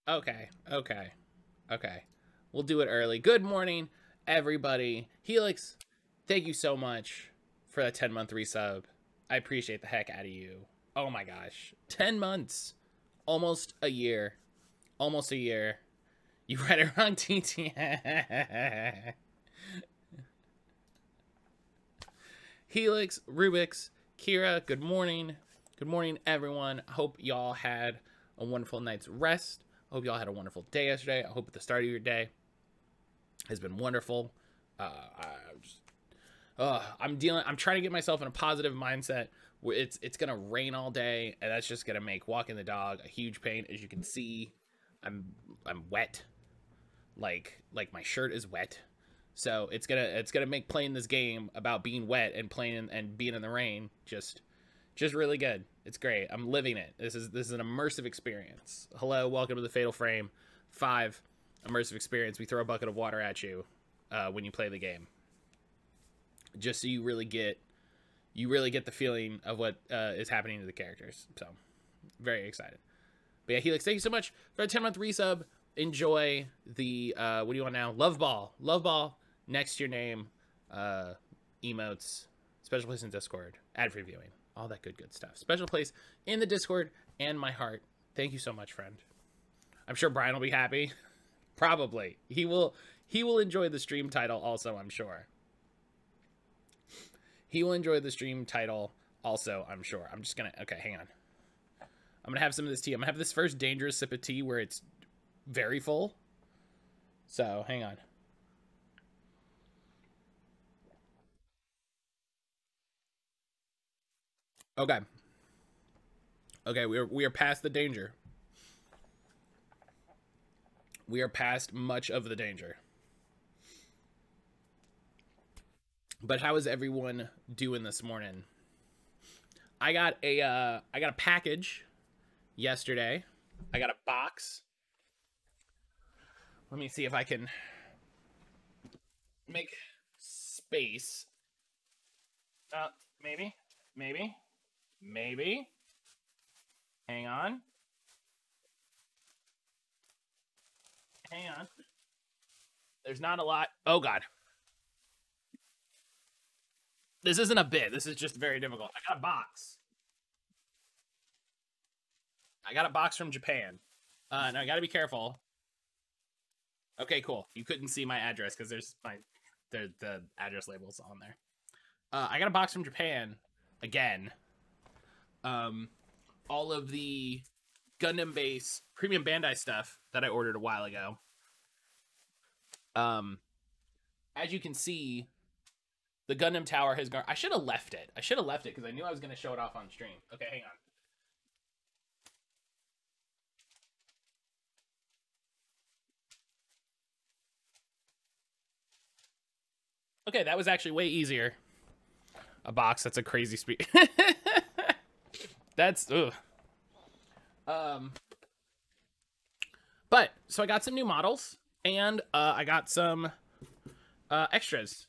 Okay, okay, okay. We'll do it early. Good morning, everybody. Helix, thank you so much for that 10-month resub. I appreciate the heck out of you. Oh my gosh. 10 months. Almost a year. Almost a year. You read it wrong, TT. Helix, Rubix, Kira, good morning. Good morning, everyone. I hope y'all had a wonderful night's rest. I hope y'all had a wonderful day yesterday. I hope the start of your day has been wonderful. I'm trying to get myself in a positive mindset where it's gonna rain all day, and that's just gonna make walking the dog a huge pain. As you can see, I'm wet. Like my shirt is wet. So it's gonna make playing this game about being wet and playing and being in the rain just really good. It's great. I'm living it. This is an immersive experience. Hello, welcome to the Fatal Frame 5 immersive experience. We throw a bucket of water at you when you play the game, just so you really get the feeling of what is happening to the characters. So very excited. But yeah, Helix, thank you so much for a 10-month resub. Enjoy the what do you want now? Love ball next to your name, emotes, special place in Discord, ad-free viewing, all that good stuff. Special place in the Discord and my heart. Thank you so much, friend. I'm sure Brian will be happy. Probably. He will enjoy the stream title also, I'm sure. He will enjoy the stream title also, I'm sure. I'm just gonna, okay, hang on. I'm gonna have some of this tea. I'm gonna have this first dangerous sip of tea where it's very full. So, hang on. Okay. Okay, we are past the danger. We are past much of the danger. But how is everyone doing this morning? I got a package yesterday. I got a box. Let me see if I can make space. Maybe. Hang on. There's not a lot. Oh, God. This isn't a bit. This is just very difficult. I got a box. I got a box from Japan. Now I got to be careful. Okay, cool. You couldn't see my address because there's the address labels on there. I got a box from Japan again. All of the Gundam base premium Bandai stuff that I ordered a while ago. As you can see, the Gundam Tower has gone. I should have left it. Because I knew I was going to show it off on stream. Okay, hang on. Okay, that was actually way easier. A box, that's a crazy speed. That's, ugh. But, so I got some new models, and I got some extras.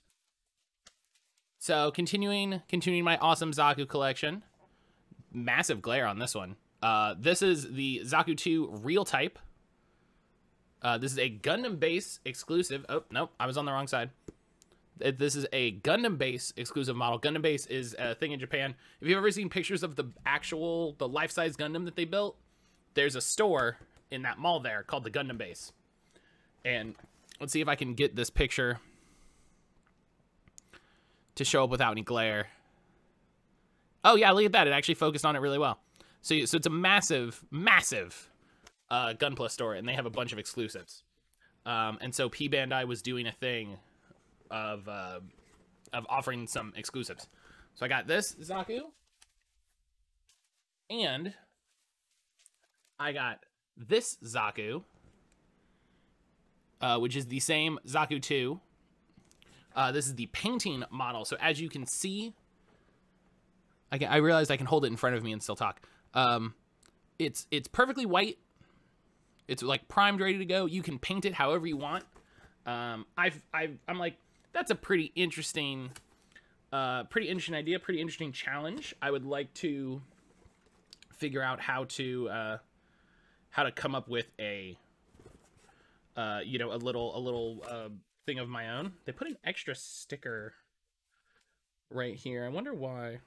So, continuing my awesome Zaku collection. Massive glare on this one. This is the Zaku 2 Real Type. This is a Gundam base exclusive. Oh, no, I was on the wrong side. This is a Gundam base exclusive model. Gundam base is a thing in Japan. If you've ever seen pictures of the life-size Gundam that they built, there's a store in that mall there called the Gundam base. And let's see if I can get this picture to show up without any glare. Oh yeah, look at that. It actually focused on it really well. So it's a massive Gunpla store, and they have a bunch of exclusives. And so P Bandai was doing a thing of offering some exclusives. So I got this Zaku, and I got this Zaku, which is the same Zaku 2. This is the painting model. So as you can see, I realized I can hold it in front of me and still talk. It's perfectly white. It's like primed, ready to go. You can paint it however you want. I'm like, that's a pretty interesting idea, pretty interesting challenge. I would like to figure out how to how to come up with a you know, a little thing of my own. They put an extra sticker right here. I wonder why.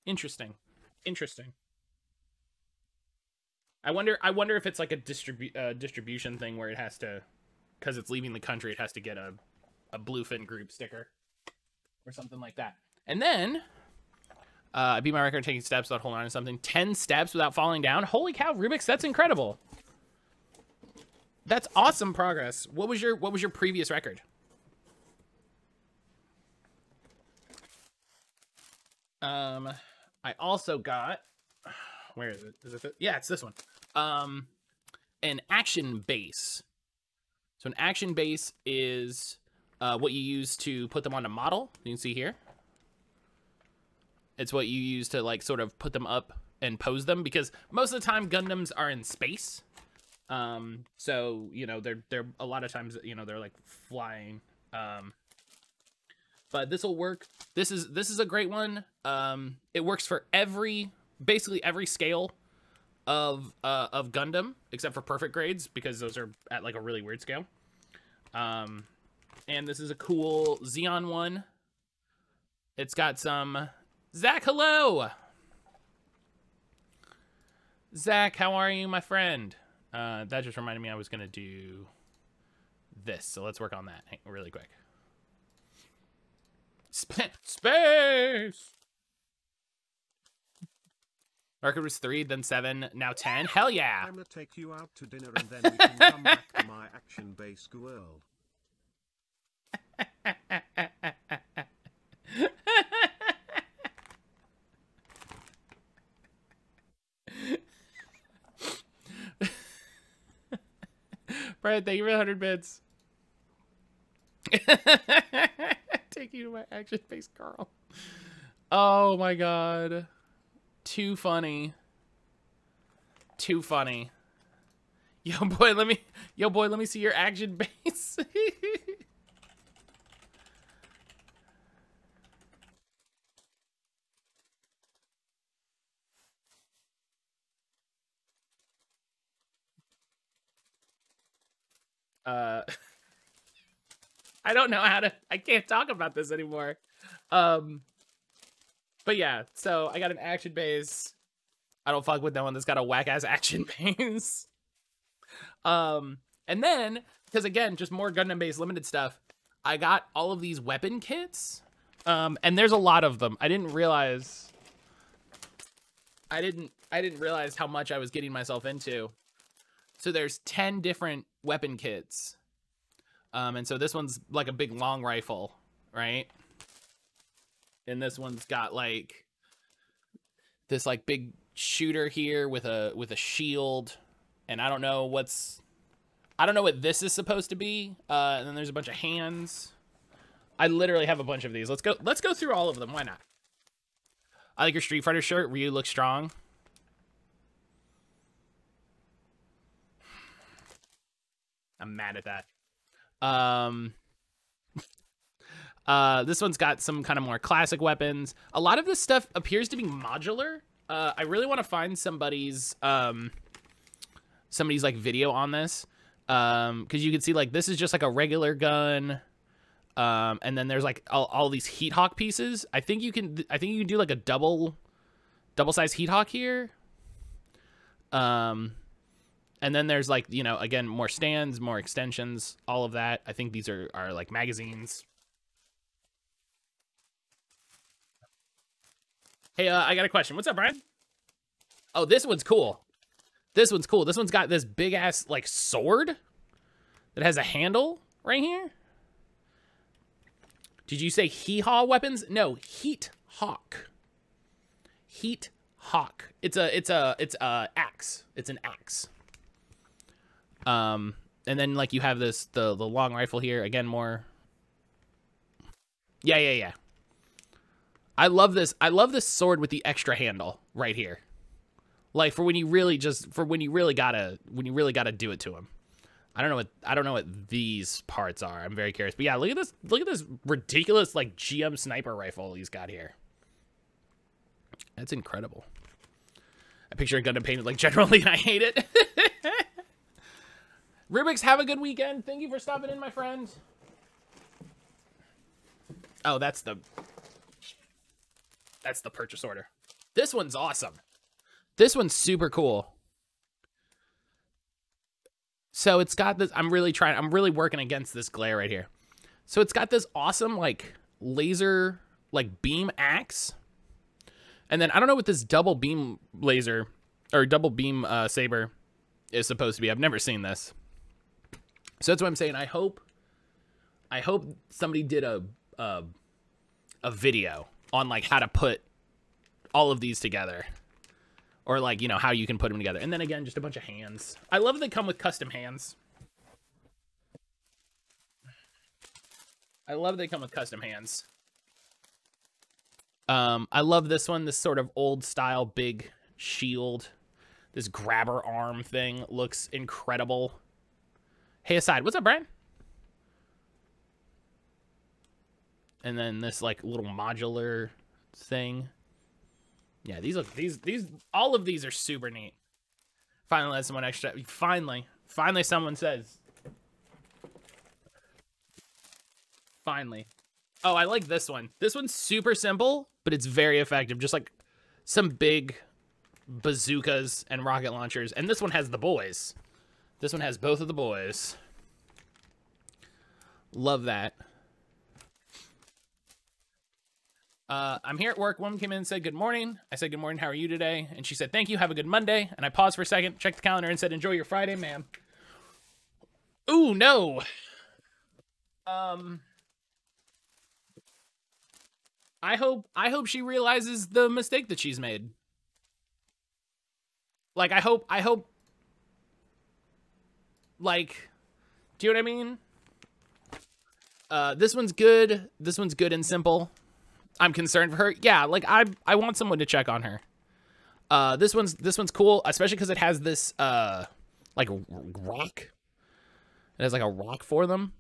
Interesting. Interesting. I wonder if it's like a distribution thing where it has to, because it's leaving the country, it has to get a Bluefin group sticker or something like that. And then I beat my record taking steps without holding on to something. 10 steps without falling down. Holy cow, Rubik's, that's incredible. That's awesome progress. What was your previous record? I also got, where is it? Is it yeah, it's this one. An action base. So an action base is what you use to put them on a model. You can see here. It's what you use to like sort of put them up and pose them, because most of the time Gundams are in space. So, you know, they're a lot of times, you know, they're like flying. But this will work. This is a great one. It works for basically every scale of Gundam except for perfect grades, because those are at like a really weird scale. And this is a cool Xeon one. It's got some Zach, hello. Zach, how are you, my friend? That just reminded me I was gonna do this, so let's work on that really quick. Space. Record was 3, then 7, now 10. Hell yeah! I'm gonna take you out to dinner and then we can come back to my action-based world. Brad, thank you for 100 bits. Take you to my action-based Carl. Oh my god. Too funny. Too funny. Yo boy, let me see your action base. I don't know how to, I can't talk about this anymore. But yeah, so I got an action base. I don't fuck with no one that's got a whack ass action base. And then, because again, just more Gundam based limited stuff, I got all of these weapon kits. And there's a lot of them. I didn't realize how much I was getting myself into. So there's 10 different weapon kits. And so this one's like a big long rifle, right? And this one's got like this like big shooter here with a shield, and I don't know what this is supposed to be. And then there's a bunch of hands. I literally have a bunch of these. Let's go through all of them. Why not? I like your Street Fighter shirt. Ryu looks strong. I'm mad at that. This one's got some kind of more classic weapons. A lot of this stuff appears to be modular. I really want to find somebody's like video on this, because you can see like this is just like a regular gun, and then there's like all these Heat Hawk pieces. I think you can do like a double size Heat Hawk here. And then there's like, you know, again, more stands, more extensions, all of that. I think these are like magazines. Hey, I got a question. What's up, Brian? Oh, this one's cool. This one's cool. This one's got this big ass like sword that has a handle right here. Did you say hee-haw weapons? No, Heat Hawk. Heat Hawk. It's a axe. It's an axe. And then like you have the long rifle here, again, more. Yeah. I love this sword with the extra handle right here. Like for when you really gotta do it to him. I don't know what these parts are. I'm very curious. But yeah, look at this ridiculous like GM sniper rifle he's got here. That's incredible. I picture a Gundam painted like generally, and I hate it. Rubik's, have a good weekend. Thank you for stopping in, my friend. Oh, that's the purchase order. This one's awesome. This one's super cool. So it's got this, I'm really working against this glare right here. So it's got this awesome, like, laser, like, beam axe. And then I don't know what this double beam laser, or double beam saber is supposed to be. I've never seen this. So that's what I'm saying. I hope somebody did a video on, like, how to put all of these together. Or, like, you know, how you can put them together. And then, again, just a bunch of hands. I love that they come with custom hands. I love they come with custom hands. I love this one. This sort of old-style big shield. This grabber arm thing looks incredible. Hey, aside. What's up, Brian? And then this, like, little modular thing. Yeah, all of these are super neat. Finally, let someone extra. Finally, someone says. Finally. Oh, I like this one. This one's super simple, but it's very effective. Just like some big bazookas and rocket launchers. And this one has the boys. This one has both of the boys. Love that. I'm here at work. Woman came in and said, good morning. I said, good morning. How are you today? And she said, thank you. Have a good Monday. And I paused for a second, checked the calendar, and said, enjoy your Friday, ma'am. Ooh, no. I hope she realizes the mistake that she's made. Like, I hope, like, do you know what I mean? This one's good. This one's good and simple. I'm concerned for her. Yeah, like I want someone to check on her. This one's cool, especially because it has this like rock. It has like a rock for them.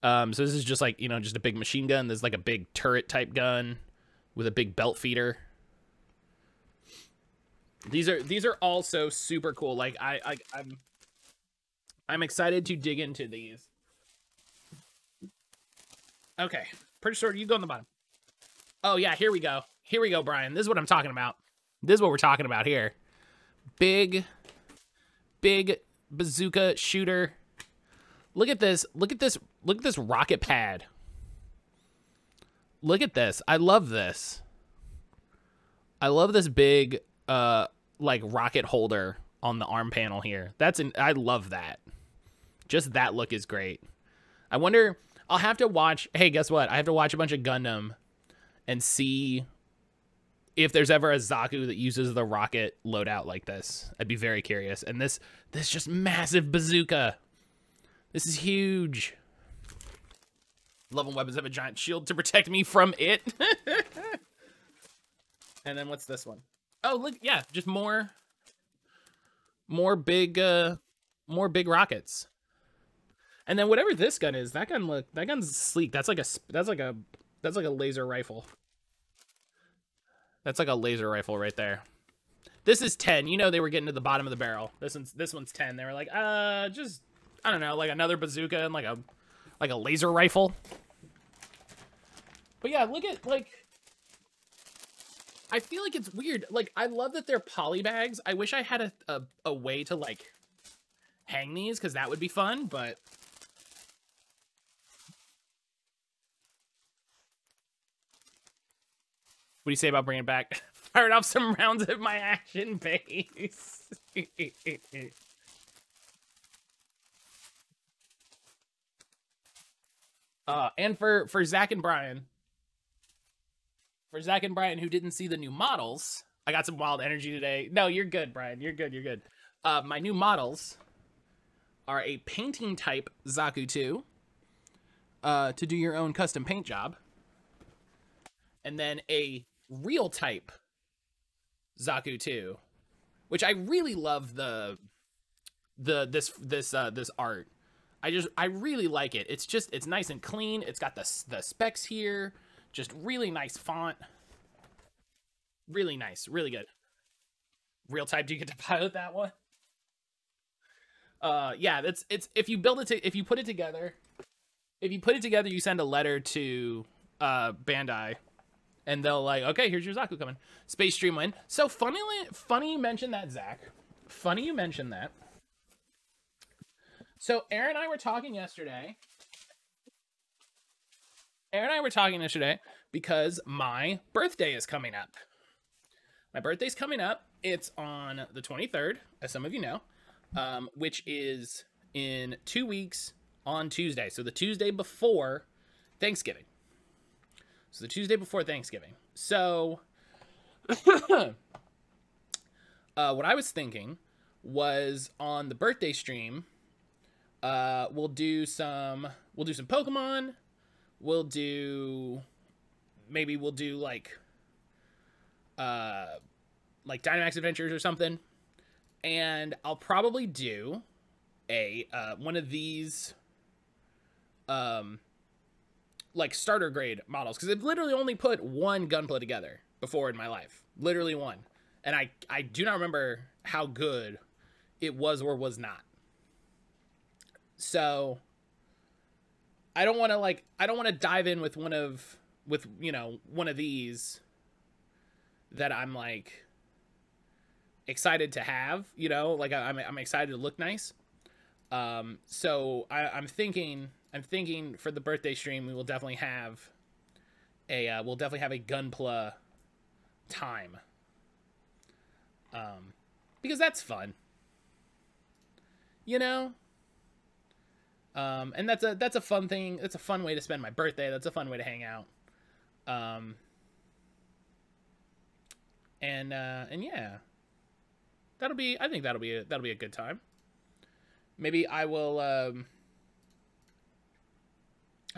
So this is just like, you know, just a big machine gun. There's like a big turret type gun with a big belt feeder. These are also super cool. Like I'm excited to dig into these. Okay, pretty sure you go on the bottom. Oh, yeah, here we go. Here we go, Brian. This is what I'm talking about. This is what we're talking about here. Big bazooka shooter. Look at this. Look at this. Look at this rocket pad. Look at this. I love this. I love this big, like, rocket holder on the arm panel here. I love that. Just that look is great. I wonder, I'll have to watch, hey, guess what? I have to watch a bunch of Gundam and see if there's ever a Zaku that uses the rocket loadout like this. I'd be very curious. And this just massive bazooka. This is huge. Love when weapons have a giant shield to protect me from it. And then what's this one? Oh, look, yeah, just more big rockets. And then whatever this gun is, that gun's sleek. That's like a laser rifle. That's like a laser rifle right there. This is 10. You know they were getting to the bottom of the barrel. This one's 10. They were like, just, I don't know, like another bazooka and like a laser rifle. But yeah, look at, like, I feel like it's weird. Like, I love that they're poly bags. I wish I had a way to, like, hang these, because that would be fun, but what do you say about bringing it back? Fired off some rounds at my action base. And for Zach and Brian. For Zach and Brian who didn't see the new models, I got some wild energy today. No, you're good, Brian. You're good. You're good. My new models are a painting type Zaku 2 to do your own custom paint job. And then a real type Zaku 2, which I really love this art. I really like it. It's nice and clean. It's got the specs here, just really nice font. Really nice, really good. Real type, do you get to pilot that one? Yeah, that's it's if you build it to if you put it together, you send a letter to Bandai, and they'll like, okay, here's your Zaku coming. Space Stream win. So funny you mentioned that, Zach. Funny you mentioned that. So Aaron and I were talking yesterday. Because my birthday is coming up. My birthday's coming up. It's on the 23rd, as some of you know, which is in 2 weeks on Tuesday. So the Tuesday before Thanksgiving. So what I was thinking was on the birthday stream, we'll do some Pokemon. We'll do like Dynamax Adventures or something, and I'll probably do a one of these like starter grade models, because I've literally only put one Gunpla together before in my life, literally one, and I do not remember how good it was or was not. So I don't want to dive in with one of these that I'm like excited to have, like I'm excited to look nice. So I'm thinking for the birthday stream, we'll definitely have a Gunpla time. Because that's fun. And that's a fun thing. It's a fun way to spend my birthday. That's a fun way to hang out. And yeah, I think that'll be a good time. Maybe I will, I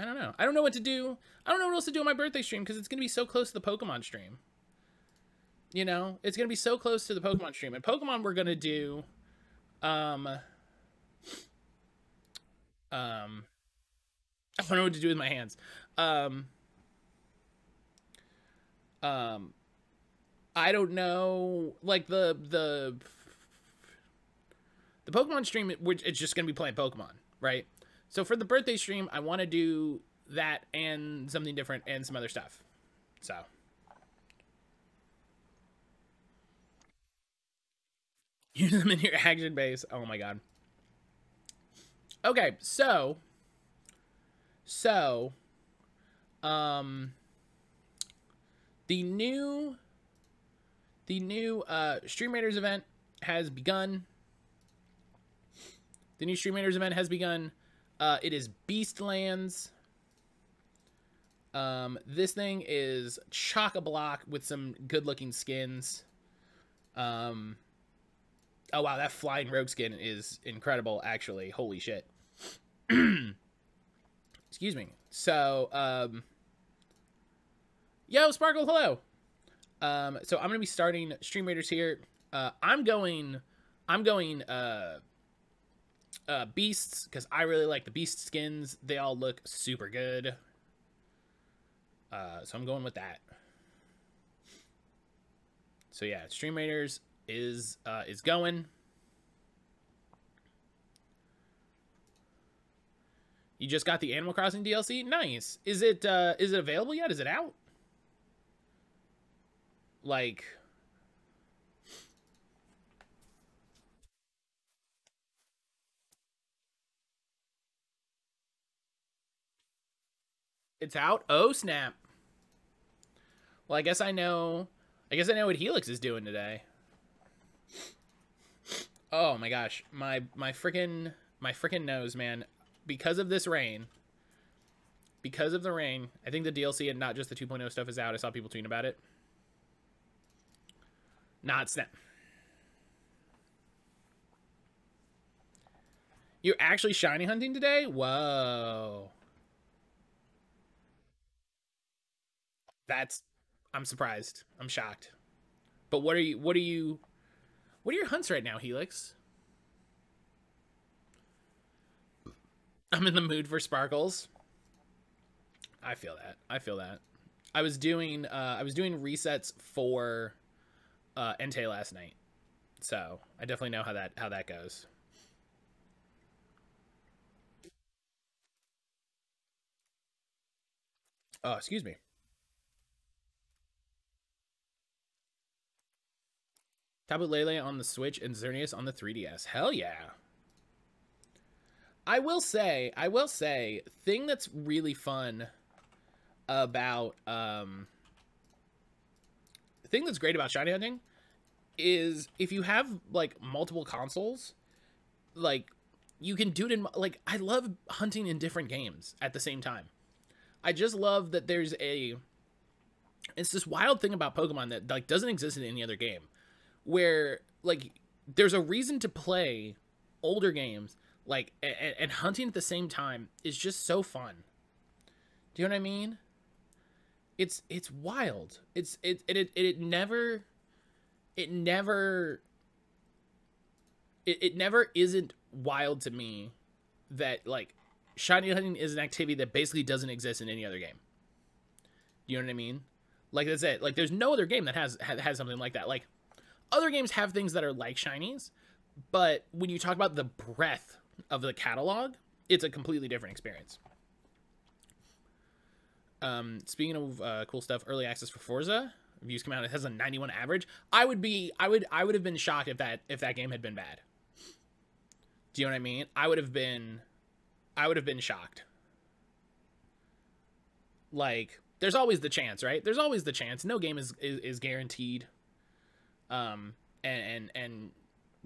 don't know. I don't know what to do. I don't know what else to do on my birthday stream, because it's going to be so close to the Pokemon stream. It's going to be so close to the Pokemon stream. And Pokemon we're going to do, I don't know what to do with my hands. I don't know, like the Pokemon stream, which it's just gonna be playing Pokemon, right? So for the birthday stream, I want to do that and something different and some other stuff. So use them in your action base. Oh my god. Okay, so the new Stream Raiders event has begun. It is Beastlands. This thing is chock-a-block with some good-looking skins. Oh wow, that flying rogue skin is incredible, actually. Holy shit. Excuse me. So, yo, Sparkle, hello. So I'm gonna be starting Stream Raiders here. I'm going Beasts, because I really like the Beast skins. They all look super good. So I'm going with that. So yeah, Stream Raiders is going. You just got the Animal Crossing DLC? Nice. Is it available yet? Is it out? Like, it's out? Oh, snap. Well, I guess I know what Helix is doing today. Oh my gosh. My freaking nose, man. Because of this rain. Because of the rain, I think the DLC and not just the 2.0 stuff is out. I saw people tweeting about it. Not snap. You're actually shiny hunting today? Whoa. I'm surprised. I'm shocked. But what are your hunts right now, Helix? I'm in the mood for sparkles. I feel that. I was doing resets for Entei last night, so I definitely know how that goes. Oh, excuse me. Tablet Lele on the Switch and Xerneas on the 3DS. Hell yeah. I will say, thing that's really fun about the thing that's great about shiny hunting is if you have like multiple consoles, like you can do it in like I love hunting in different games at the same time. I just love that it's this wild thing about Pokemon that like doesn't exist in any other game, where like there's a reason to play older games like and hunting at the same time is just so fun. Do you know what I mean? It's wild. It never isn't wild to me that like shiny hunting is an activity that basically doesn't exist in any other game. You know what I mean? Like that's it. Like there's no other game that has something like that. Like other games have things that are like shinies, but when you talk about the breadth of the catalog, it's a completely different experience. Speaking of cool stuff, early access for Forza reviews come out. It has a 91 average. I would have been shocked if that game had been bad. Do you know what I mean? I would have been shocked. Like, there's always the chance, right? There's always the chance. No game is guaranteed. And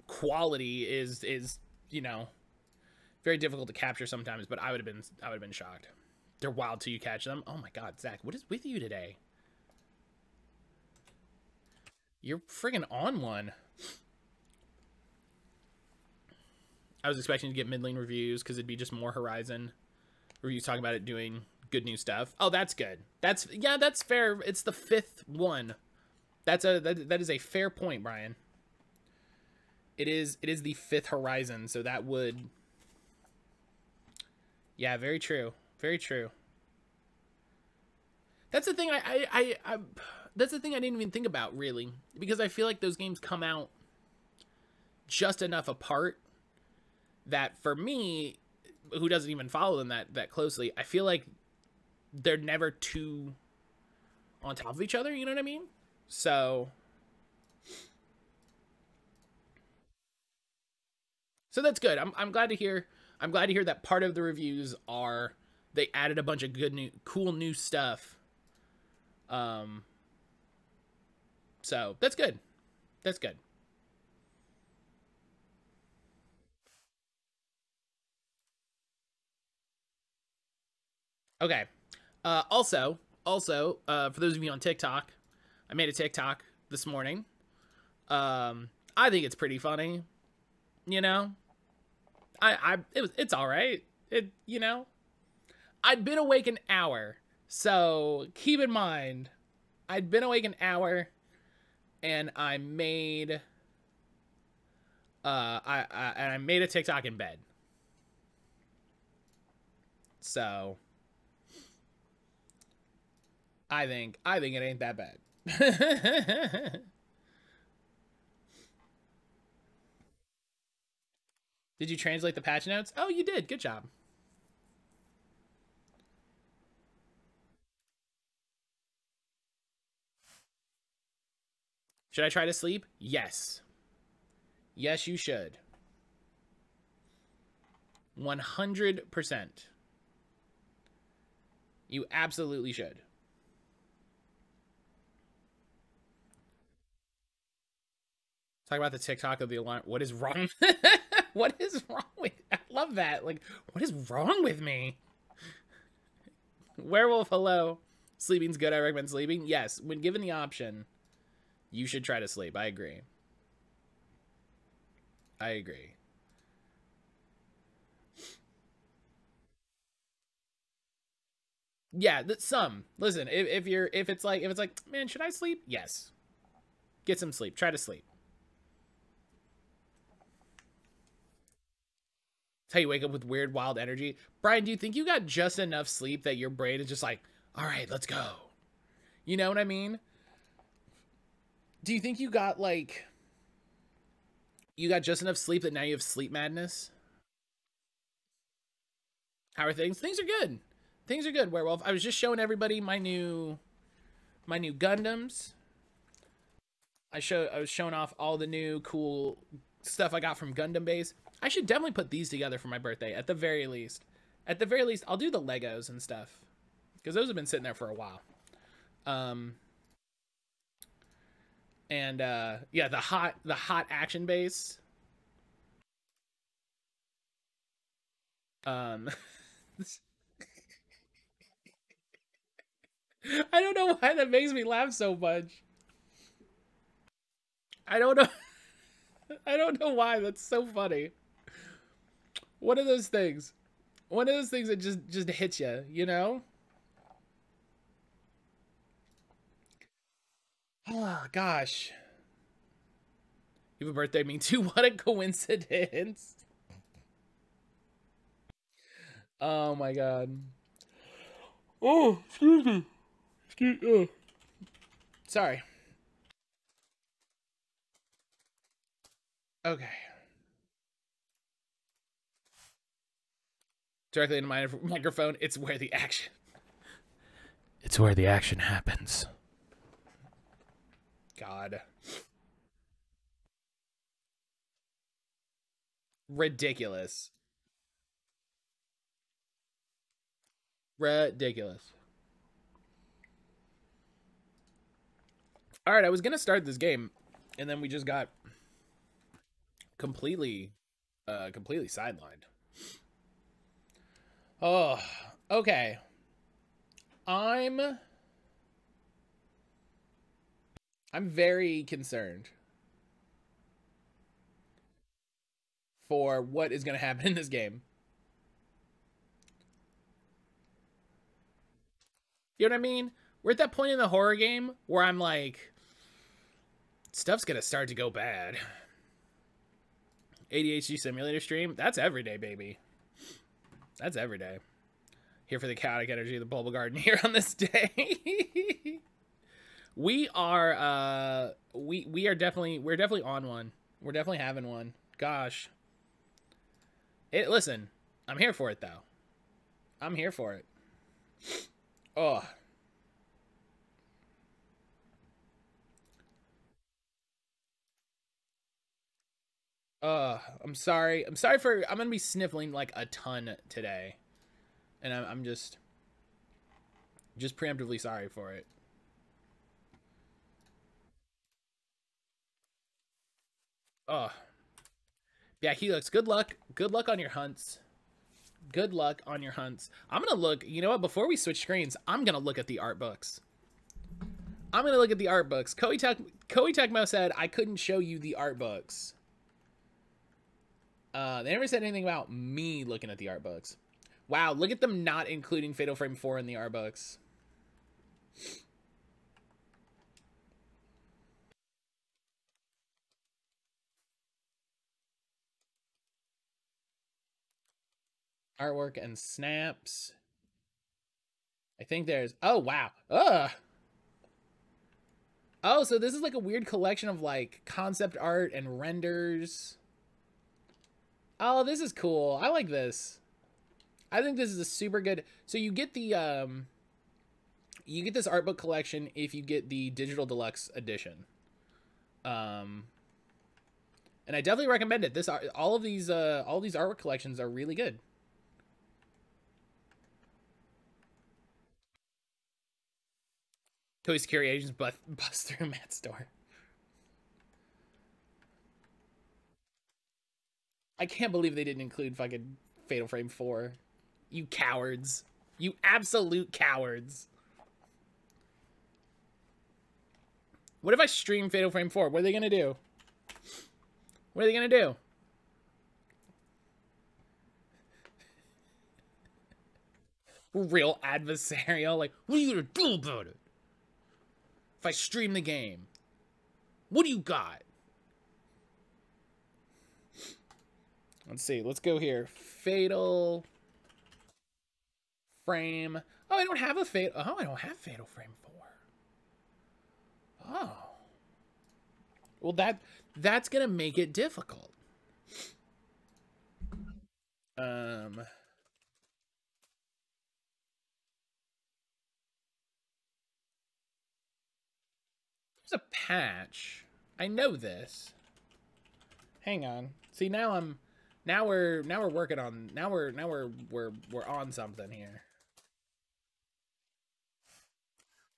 quality is you know very difficult to capture sometimes. But I would have been shocked. They're wild till you catch them. Oh my God, Zach, what is with you today? You're friggin' on one. I was expecting to get mid-lane reviews because it'd be just more Horizon reviews talking about it doing good new stuff. Oh, that's good. That's fair. It's the 5th one. That is a fair point, Brian. It is the 5th Horizon, so that would. Yeah, very true. Very true. That's the thing that's the thing I didn't even think about really, because I feel like those games come out just enough apart that for me, who doesn't even follow them that closely, I feel like they're never too on top of each other, you know what I mean? So that's good. I'm glad to hear that part of the reviews are they added a bunch of cool new stuff. So that's good. That's good. Okay. Also, for those of you on TikTok, I made a TikTok this morning. I think it's pretty funny. You know, it's all right. I'd been awake an hour, so keep in mind, I'd been awake an hour, and I made I made a TikTok in bed. So I think it ain't that bad. Did you translate the patch notes? Oh, you did. Good job. Should I try to sleep? Yes. Yes, you should. 100%. You absolutely should. Talk about the TikTok of the alarm. What is wrong? What is wrong with? I love that. Like, what is wrong with me? Werewolf, hello. Sleeping's good. I recommend sleeping. Yes, when given the option, you should try to sleep. I agree. I agree. Yeah, some. Listen, if it's like, man, should I sleep? Yes. Get some sleep. Try to sleep. That's how you wake up with weird, wild energy. Brian, do you think you got just enough sleep that your brain is just like, all right, let's go? You know what I mean? Do you think you got like you got just enough sleep that now you have sleep madness? How are things? Things are good. Things are good, Werewolf. I was just showing everybody my new Gundams. I was showing off all the new cool stuff I got from Gundam Base. I should definitely put these together for my birthday at the very least. At the very least, I'll do the Legos and stuff because those have been sitting there for a while. And yeah, the hot action base. I don't know why that makes me laugh so much. I don't know. I don't know why. That's so funny. One of those things. One of those things that just hits you, you know? Oh, gosh. You have a birthday, me too. What a coincidence. Oh, my God. Oh, excuse me. Sorry. Okay. Directly into my microphone. It's where the action. It's where the action happens. God. Ridiculous. Ridiculous. All right, I was gonna start this game, and then we just got completely sidelined. Oh, okay. I'm very concerned for what is gonna happen in this game. You know what I mean? We're at that point in the horror game where I'm like, stuff's gonna start to go bad. ADHD simulator stream? That's every day, baby. That's every day. Here for the chaotic energy of the Bulba Garden here on this day. We're definitely on one. We're definitely having one. Gosh. Listen, I'm here for it though. I'm here for it. Oh. I'm sorry. I'm gonna be sniffling like a ton today. And I'm just preemptively sorry for it. Oh. Yeah, Helix, good luck. Good luck on your hunts. Good luck on your hunts. I'm gonna look, you know what, before we switch screens, I'm gonna look at the art books. I'm gonna look at the art books. Koei Tecmo said I couldn't show you the art books. They never said anything about me looking at the art books. Wow, look at them not including Fatal Frame 4 in the art books. Artwork and snaps. I think there's... Oh, wow. Ugh. Oh, so this is like a weird collection of like concept art and renders. Oh, this is cool. I like this. I think this is a super good... So you get the... You get this art book collection if you get the digital deluxe edition. And I definitely recommend it. All these artwork collections are really good. Toy security agents bust through Matt's door. I can't believe they didn't include fucking Fatal Frame 4. You cowards. You absolute cowards. What if I stream Fatal Frame 4? What are they gonna do? What are they gonna do? Real adversarial. Like, what are you gonna do about it? If I stream the game, what do you got? Let's see. Let's go here. Fatal Frame. Oh, I don't have a Fatal. Oh, I don't have Fatal Frame 4. Oh. Well, that's gonna make it difficult. There's a patch. I know this. Hang on. See, now we're working on we're on something here.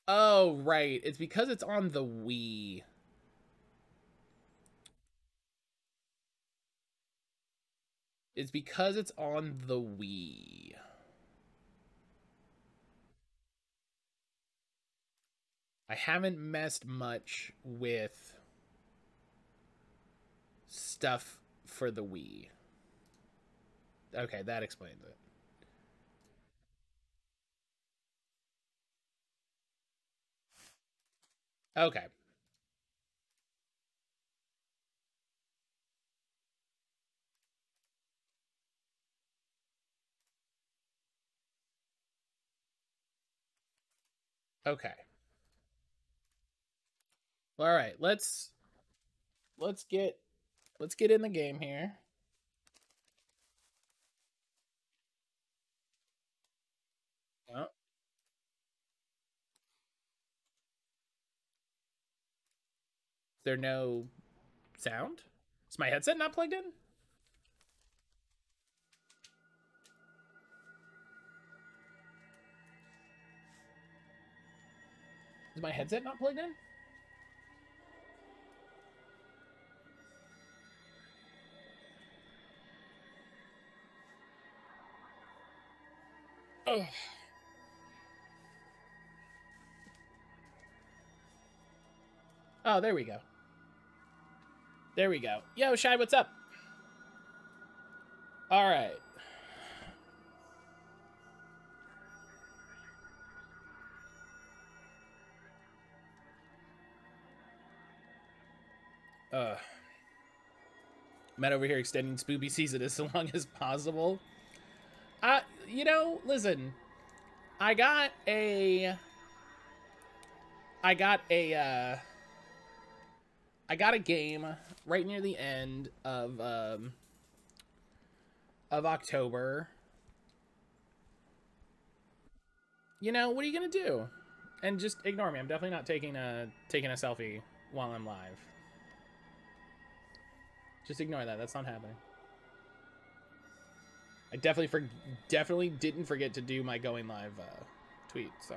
Oh, right. It's because it's on the Wii. It's because it's on the Wii. I haven't messed much with stuff for the Wii. Okay, that explains it. Okay. Okay. All right. Let's get let's get in the game here. Oh, is there no sound? Is my headset not plugged in? Is my headset not plugged in? Oh. Oh, there we go. There we go. Yo, Shy, what's up? All right. Matt over here extending spoopy season as long as possible. You know, listen. I got a I got a I got a game right near the end of October. You know, what are you gonna do? And just ignore me. I'm definitely not taking a selfie while I'm live. Just ignore that. That's not happening. I definitely didn't forget to do my going live tweet. So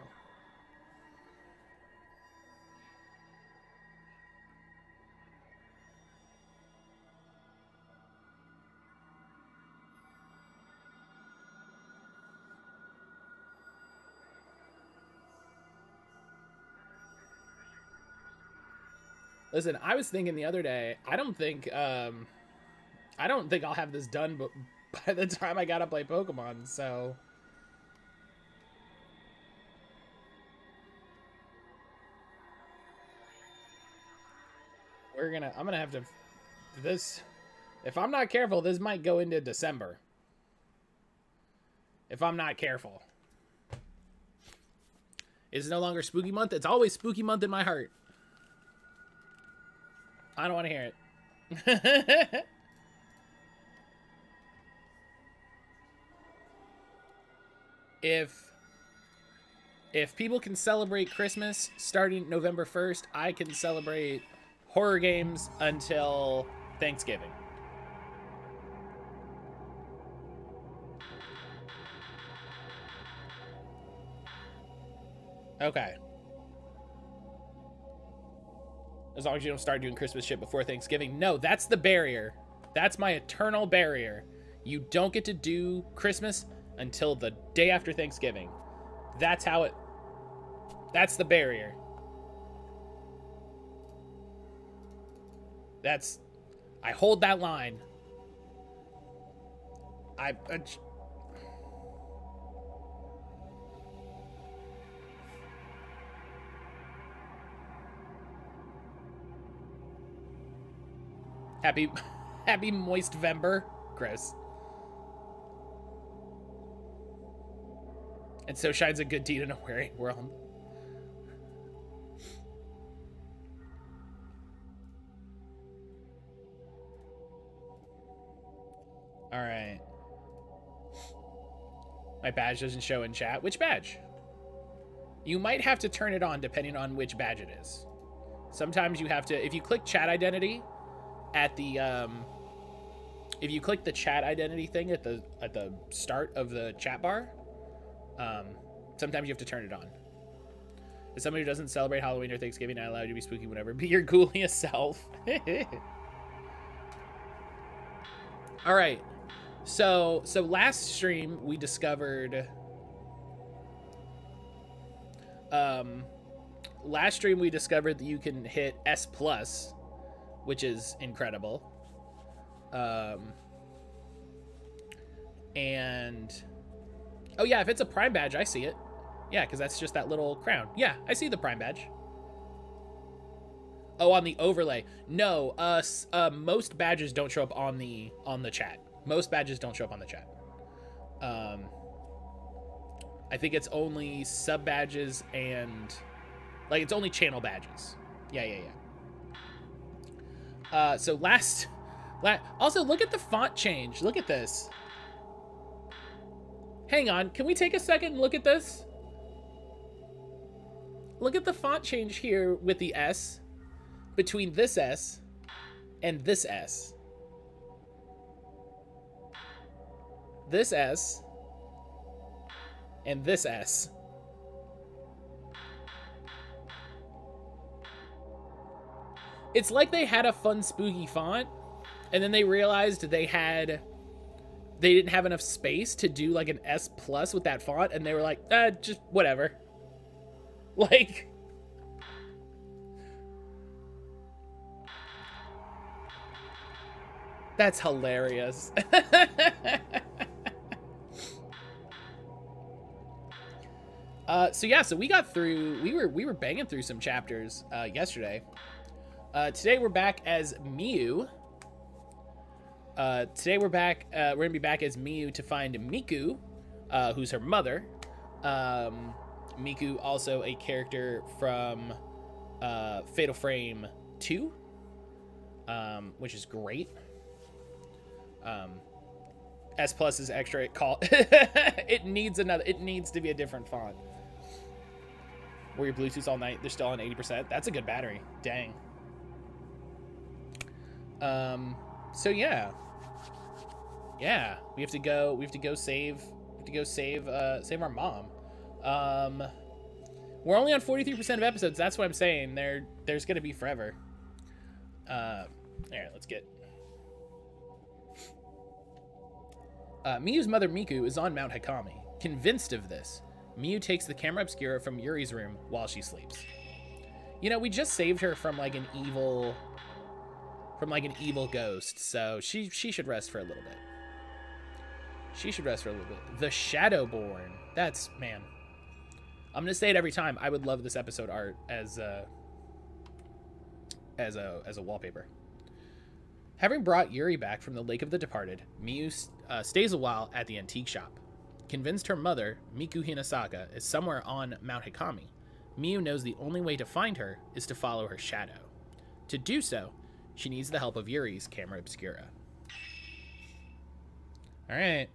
listen, I was thinking the other day. I don't think I'll have this done, but by the time I gotta play Pokemon, so I'm gonna have to this. If I'm not careful, this might go into December. If I'm not careful. It's no longer spooky month. It's always spooky month in my heart. I don't want to hear it. if people can celebrate Christmas starting November 1st, I can celebrate horror games until Thanksgiving. Okay. As long as you don't start doing Christmas shit before Thanksgiving. No, that's the barrier. That's my eternal barrier. You don't get to do Christmas until the day after Thanksgiving. That's the barrier. I hold that line. Happy moist Vember, Chris. And so shines a good deed in a weary world. All right. My badge doesn't show in chat. Which badge? You might have to turn it on depending on which badge it is. Sometimes you have to, if you click chat identity at the, if you click the chat identity thing at the start of the chat bar, sometimes you have to turn it on. As somebody who doesn't celebrate Halloween or Thanksgiving, I allow you to be spooky whenever. Be your ghouliest self. All right. So last stream we discovered. Last stream we discovered that you can hit S+, which is incredible. And oh yeah, if it's a Prime badge, I see it. Yeah, because that's just that little crown. Yeah, I see the Prime badge. Oh, on the overlay. No, most badges don't show up on the chat. Most badges don't show up on the chat. I think it's only sub badges and like it's only channel badges. Yeah. So also look at the font change. Look at this. Hang on, can we take a second and look at this? Look at the font change here with the S between this S and this S. This S and this S. It's like they had a fun spooky font and then they realized they didn't have enough space to do like an S+ with that font and they were like, just whatever. Like, that's hilarious. So we got through, we were banging through some chapters yesterday. Today we're back as Miu. Today we're back, we're gonna be back as Miu to find Miku, who's her mother. Miku, also a character from Fatal Frame 2, which is great. S+ is extra. It needs to be a different font. Were your Bluetooth all night? They're still on 80%. That's a good battery. Dang. So yeah, we have to go save our mom. We're only on 43% of episodes. That's what I'm saying. There's gonna be forever. There, let's get. Miyu's mother Miku is on Mount Hikami. Convinced of this, Miu takes the camera obscura from Yuri's room while she sleeps. You know, we just saved her from like an evil ghost, so she should rest for a little bit. The Shadowborn. That's, man. I'm gonna say it every time. I would love this episode art as a wallpaper. Having brought Yuri back from the Lake of the Departed, Miu stays a while at the antique shop. Convinced her mother, Miku Hinasaka, is somewhere on Mount Hikami, Miu knows the only way to find her is to follow her shadow. To do so, she needs the help of Yuri's camera obscura. Alright.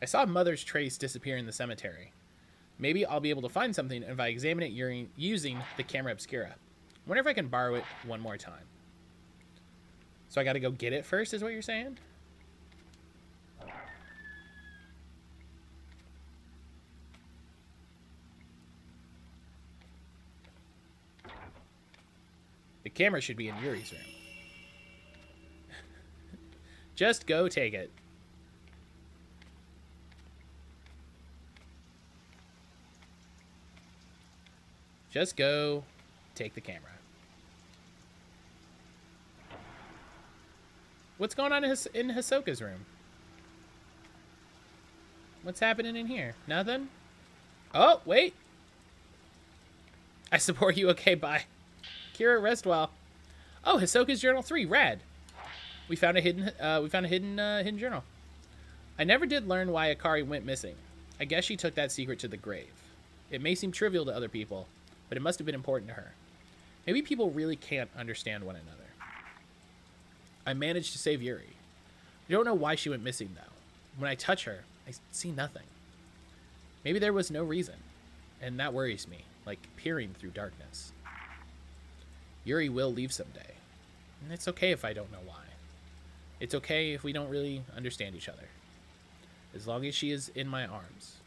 I saw Mother's trace disappear in the cemetery. Maybe I'll be able to find something if I examine it using the camera obscura. I wonder if I can borrow it one more time. So I gotta go get it first, is what you're saying? The camera should be in Yuri's room. Just go take it. Just go take the camera. What's going on in Hisoka's room? What's happening in here? Nothing? Oh, wait. I support you. Okay, bye. Kira, rest well. Oh, Hisoka's Journal 3. Rad. We found a hidden journal. I never did learn why Akari went missing. I guess she took that secret to the grave. It may seem trivial to other people, but it must have been important to her. Maybe people really can't understand one another. I managed to save Yuri. I don't know why she went missing, though. When I touch her, I see nothing. Maybe there was no reason, and that worries me, like peering through darkness. Yuri will leave someday, and it's okay if I don't know why. It's okay if we don't really understand each other. As long as she is in my arms,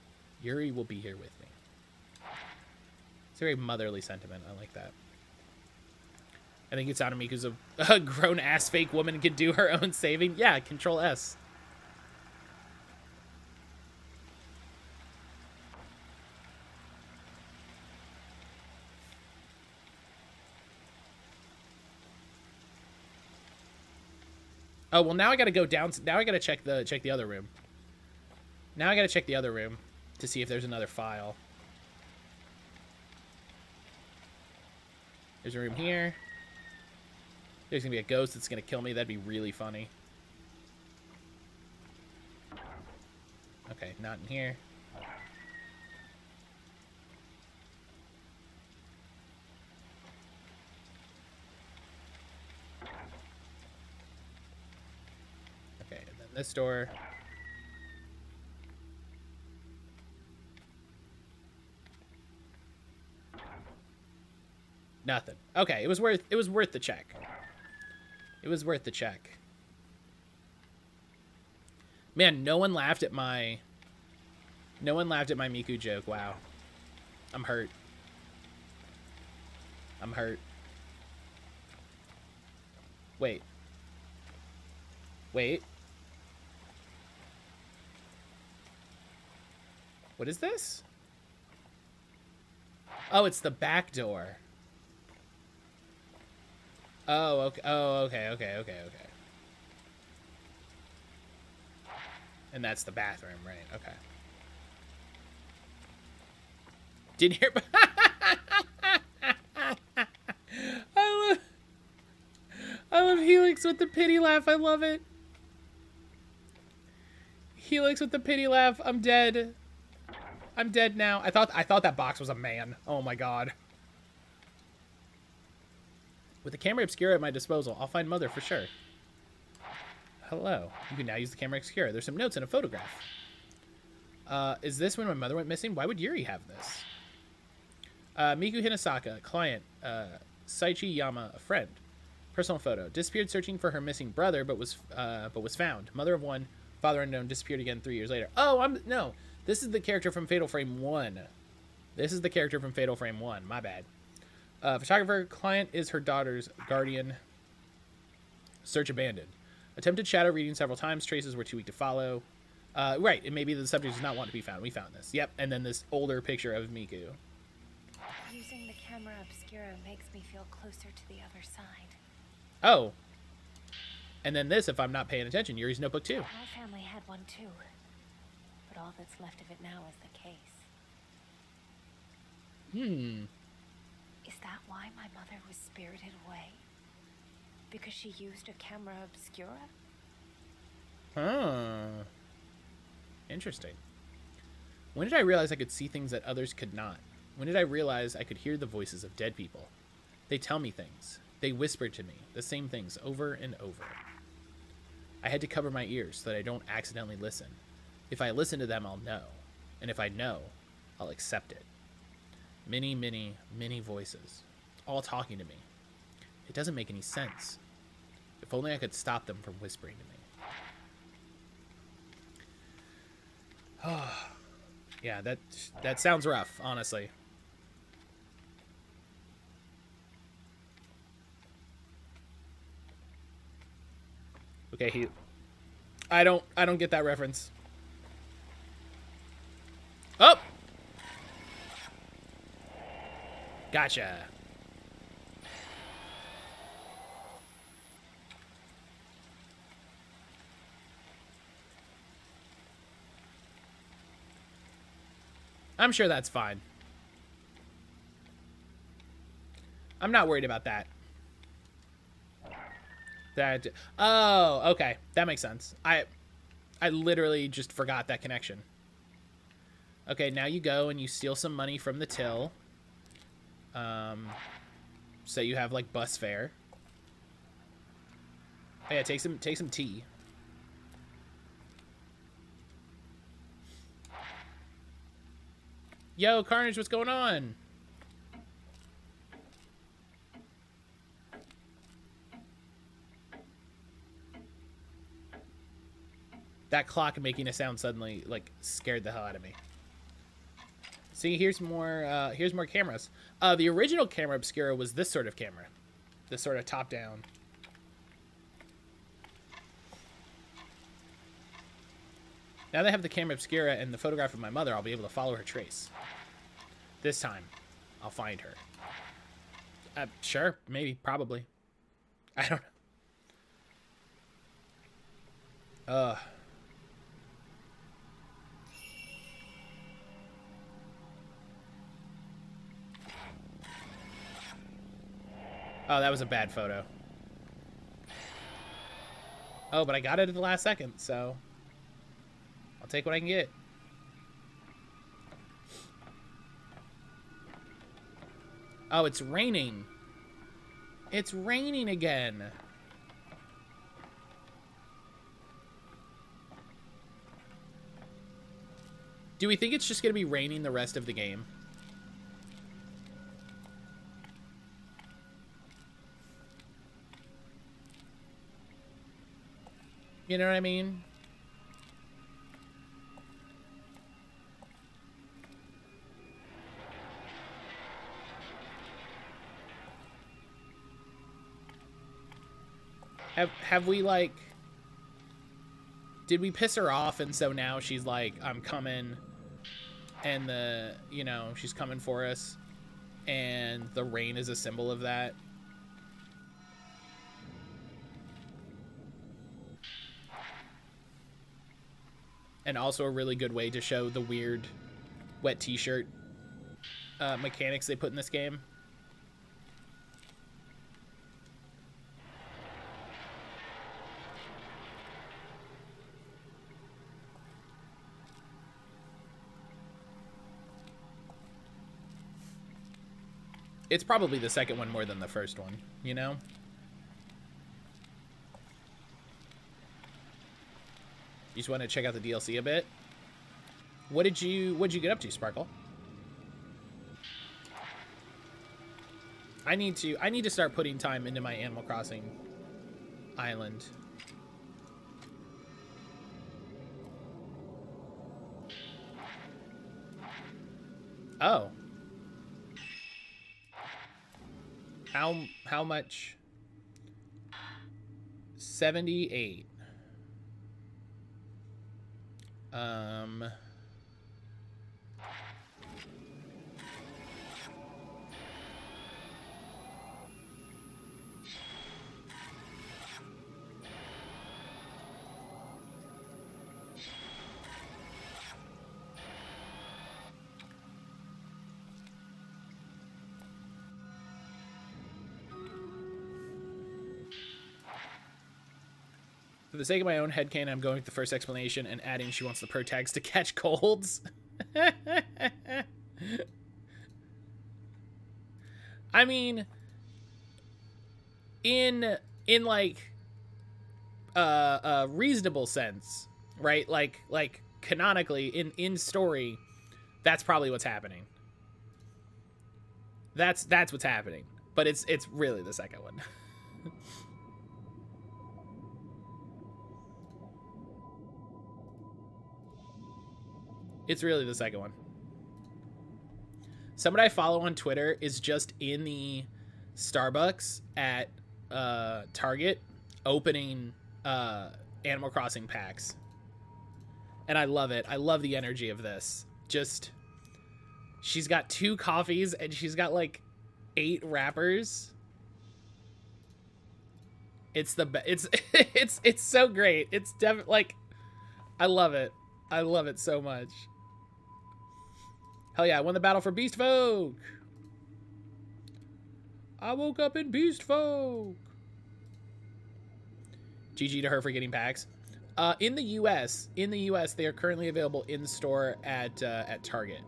Yuri will be here with me. It's a very motherly sentiment. I like that. I think it's out of me because a grown-ass fake woman can do her own saving. Yeah, Control S. Oh, well, now I gotta go down. Now I gotta check the other room. Now I gotta check the other room to see if there's another file. There's a room here. There's gonna be a ghost that's gonna kill me. That'd be really funny. Okay, not in here. Okay, and then this door. Nothing. Okay, it was worth the check. It was worth the check. Man, no one laughed at my Miku joke. Wow. I'm hurt. I'm hurt. Wait. Wait. What is this? Oh, it's the back door. Oh, okay. Oh, okay, okay, okay, okay. And that's the bathroom, right? Okay. Didn't hear. I love Helix with the pity laugh. I love it. Helix with the pity laugh. I'm dead. I'm dead now. I thought that box was a man. Oh my god. With the camera obscura at my disposal, I'll find Mother for sure. Hello. You can now use the camera obscura. There's some notes and a photograph. Is this when my mother went missing? Why would Yuri have this? Miku Hinasaka, client. Saichi Yama, a friend. Personal photo. Disappeared searching for her missing brother, but was found. Mother of one, father unknown, disappeared again 3 years later. Oh, no. This is the character from Fatal Frame 1. This is the character from Fatal Frame 1. My bad. Photographer, client is her daughter's guardian. Search abandoned. Attempted shadow reading several times. Traces were too weak to follow. Right, it may be the subject does not want to be found. We found this. Yep, and then this older picture of Miku. Using the camera obscura makes me feel closer to the other side. Oh. And then this, if I'm not paying attention, Yuri's notebook too. My family had one too. But all that's left of it now is the case. Is that why my mother was spirited away? Because she used a camera obscura? Huh. Interesting. When did I realize I could see things that others could not? When did I realize I could hear the voices of dead people? They tell me things. They whisper to me the same things over and over. I had to cover my ears so that I don't accidentally listen. If I listen to them, I'll know. And if I know, I'll accept it. Many, many, many voices. All talking to me. It doesn't make any sense. If only I could stop them from whispering to me. Yeah, that sounds rough, honestly. Okay, I don't get that reference. Oh! Gotcha. I'm sure that's fine. I'm not worried about that. Oh, okay. That makes sense. I literally just forgot that connection. Okay, now you go and you steal some money from the till. So you have like bus fare. Oh, yeah, take some tea. Yo, Carnage, what's going on? That clock making a sound suddenly like scared the hell out of me. See, here's more cameras. The original camera obscura was this sort of camera. This sort of top down. Now that I have the camera obscura and the photograph of my mother, I'll be able to follow her trace. This time, I'll find her. Sure, maybe, probably. I don't know. Oh, that was a bad photo. Oh, but I got it at the last second, so I'll take what I can get. Oh, it's raining. It's raining again. Do we think it's just going to be raining the rest of the game? You know what I mean? Have we, like... Did we piss her off and so now she's like, I'm coming, and the, you know, she's coming for us, and the rain is a symbol of that? And also a really good way to show the weird wet t-shirt mechanics they put in this game. It's probably the second one more than the first one, you know? You just want to check out the DLC a bit? What'd you get up to, Sparkle? I need to start putting time into my Animal Crossing island. Oh. How much? 78. For the sake of my own headcanon, I'm going with the first explanation and adding she wants the pro tags to catch colds. I mean, in like a reasonable sense, right? Like canonically in story, that's probably what's happening. That's what's happening. But it's really the second one. It's really the second one. Somebody I follow on Twitter is just in the Starbucks at Target opening Animal Crossing packs. And I love it. I love the energy of this. Just, she's got 2 coffees and she's got like 8 wrappers. It's the best. It's so great. It's definitely like, I love it. I love it so much. Hell yeah, I won the battle for Beast Folk. I woke up in Beast Folk. GG to her for getting packs. In the US, they are currently available in store at Target.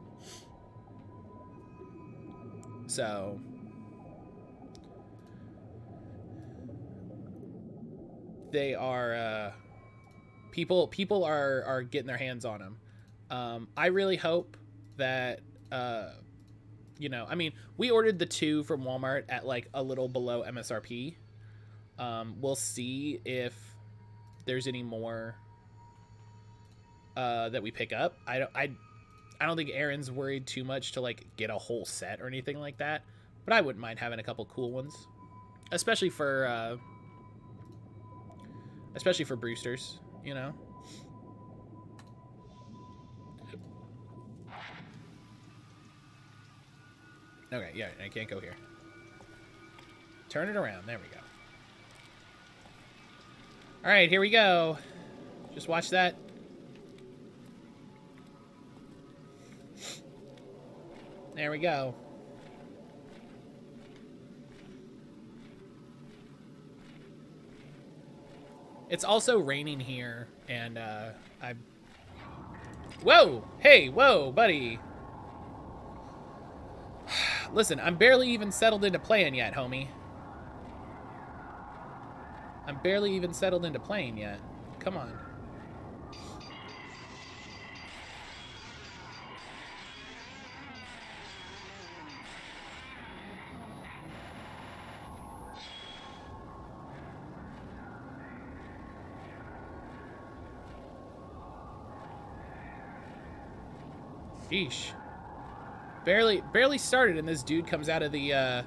So they are people are getting their hands on them. I really hope that you know, I mean, we ordered the 2 from Walmart at like a little below MSRP. We'll see if there's any more that we pick up. I don't think Aaron's worried too much to like get a whole set or anything like that, but I wouldn't mind having a couple cool ones, especially for Brewsters, you know. Okay, yeah, I can't go here. Turn it around. There we go. All right, here we go. Just watch that. There we go. It's also raining here, and Whoa! Hey, whoa, buddy. Listen, I'm barely even settled into playing yet, homie. I'm barely even settled into playing yet. Come on. Sheesh. Barely started, and this dude comes out of the,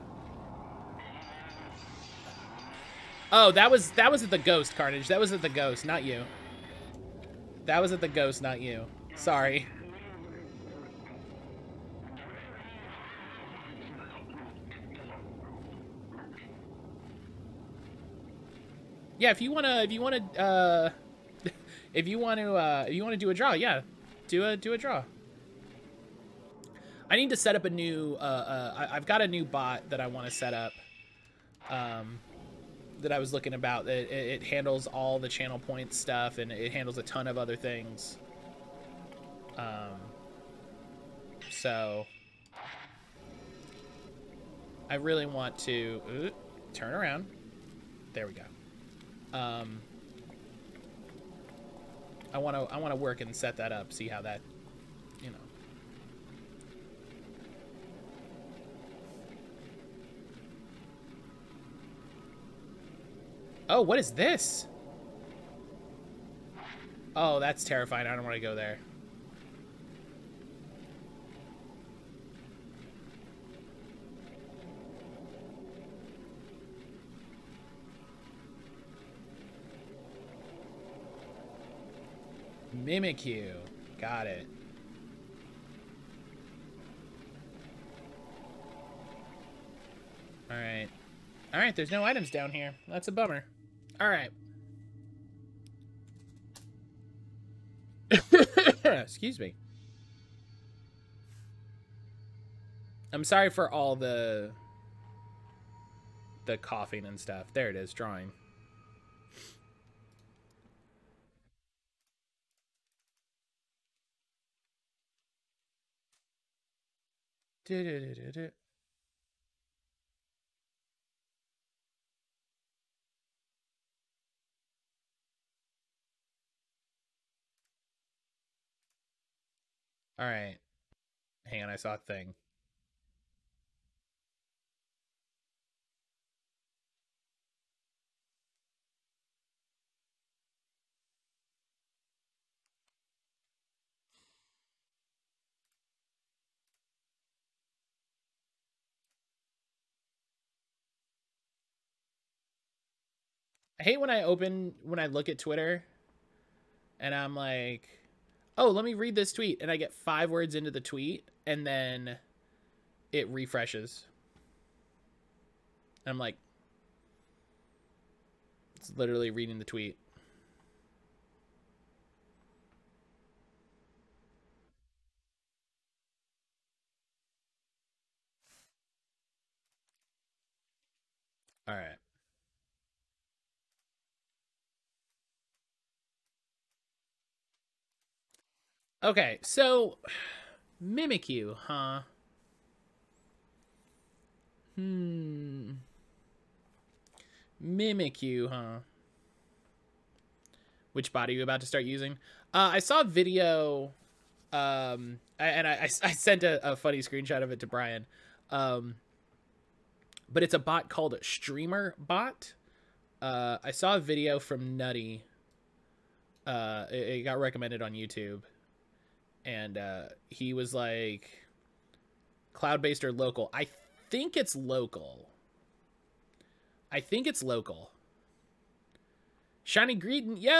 Oh, that was at the Ghost, Carnage. That was at the Ghost, not you. That was at the Ghost, not you. Sorry. Yeah, if you wanna do a draw, yeah, do a draw. I need to set up a new, I've got a new bot that I want to set up, that I was looking about. It handles all the channel point stuff, and it handles a ton of other things. So I really want to turn around. There we go. I want to work and set that up, see how that, you know. Oh, what is this? Oh, that's terrifying. I don't want to go there. Mimikyu. Got it. Alright. Alright, there's no items down here. That's a bummer. Alright. Excuse me. I'm sorry for all the coughing and stuff. There it is, drawing. Alright. Hang on, I saw a thing. I hate when I look at Twitter and I'm like, oh, let me read this tweet, and I get 5 words into the tweet and then it refreshes. And I'm like, it's literally reading the tweet. All right. Okay, so Mimikyu, huh? Mimikyu, huh? Which bot are you about to start using? I saw a video, I sent a funny screenshot of it to Brian. But it's a bot called Streamer Bot. I saw a video from Nutty. It got recommended on YouTube. And he was like, cloud-based or local? I think it's local. Shiny greeting, yo!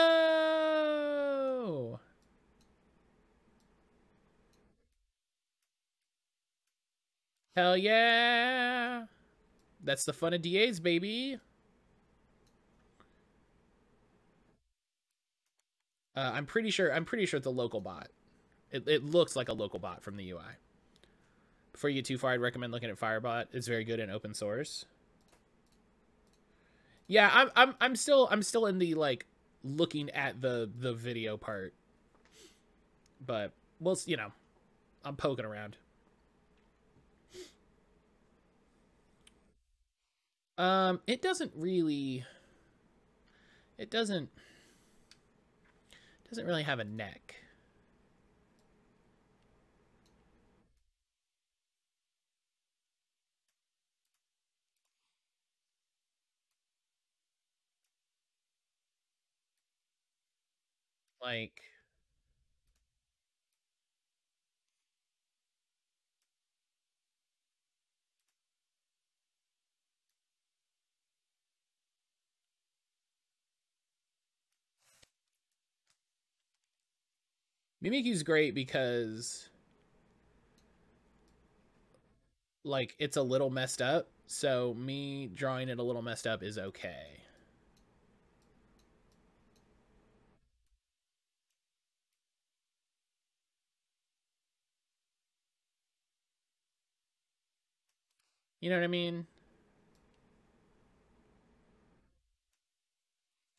Hell yeah! That's the fun of DAs, baby. I'm pretty sure it's a local bot. It looks like a local bot from the UI. Before you get too far, I'd recommend looking at Firebot. It's very good in open source. Yeah, I'm still in the like looking at the video part. But we'll, you know, I'm poking around. It doesn't really have a neck. Like, Mimikyu's great because like it's a little messed up, so me drawing it a little messed up is okay. You know what I mean?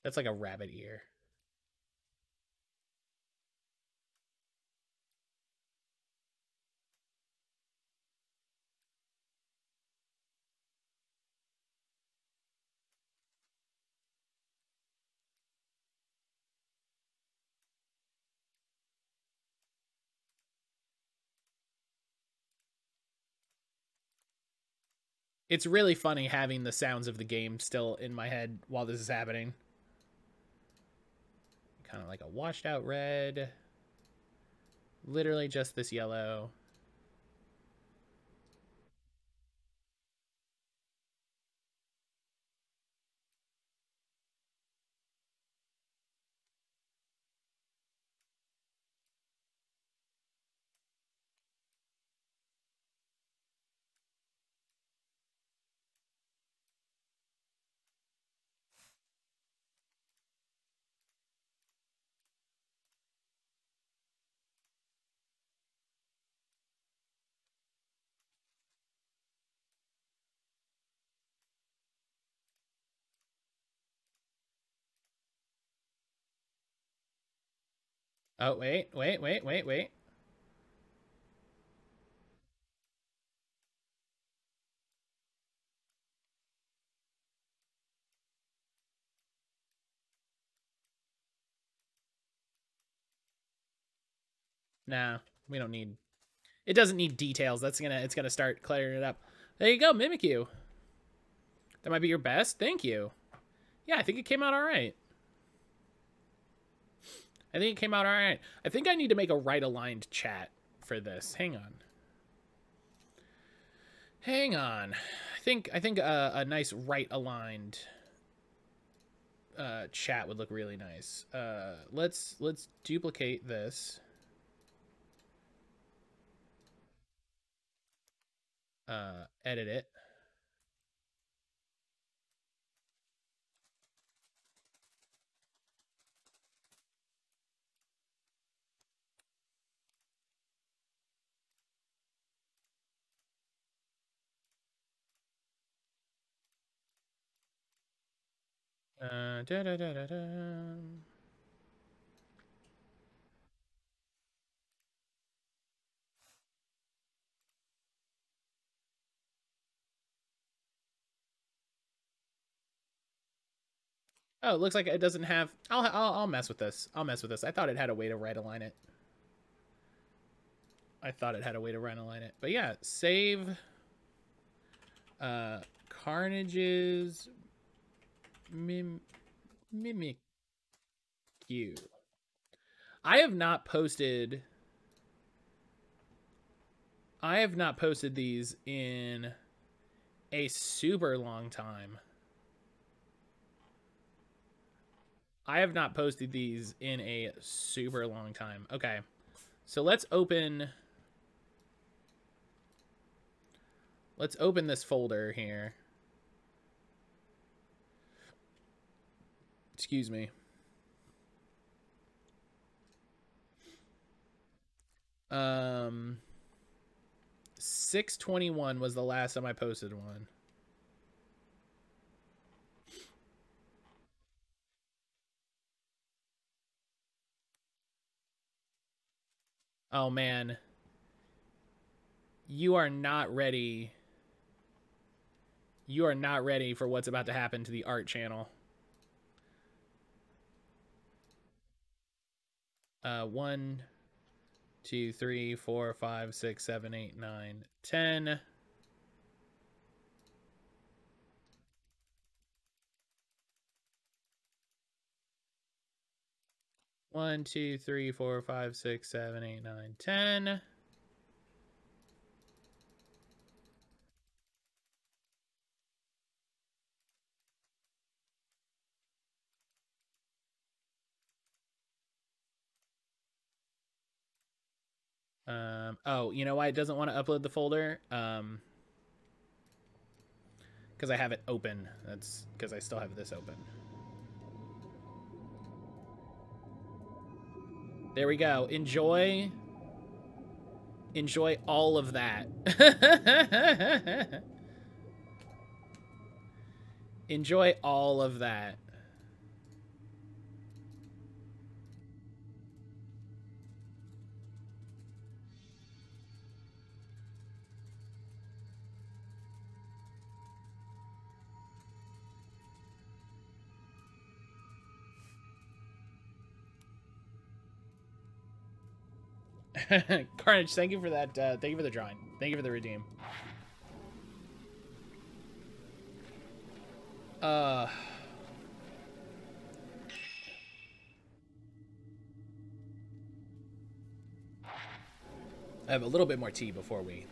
That's like a rabbit ear. It's really funny having the sounds of the game still in my head while this is happening. Kind of like a washed out red. Literally just this yellow. Oh, wait. Nah, we don't need... It doesn't need details. It's gonna start clearing it up. There you go, Mimikyu. That might be your best. Thank you. Yeah, I think it came out all right. I think I need to make a right-aligned chat for this. Hang on. I think a nice right-aligned chat would look really nice. Let's duplicate this. Edit it. Da, da, da, da, da. Oh, it looks like it doesn't have... I'll mess with this. I'll mess with this. I thought it had a way to right align it. But yeah, save... Carnage's... Mimikyu. I have not posted these in a super long time. Okay. So let's open this folder here. Excuse me. 6/21 was the last time I posted one. Oh man. You are not ready. You are not ready for what's about to happen to the art channel. 1, 2, 3, 4, 5, 6, 7, 8, 9, 10. One, 2, 3, 4, 5, 6, 7, 8, 9, 10. Oh, you know why it doesn't want to upload the folder? Because I have it open. That's because I still have this open. There we go. Enjoy all of that. Enjoy all of that. Carnage, thank you for that. Thank you for the drawing. Thank you for the redeem. I have a little bit more tea before we...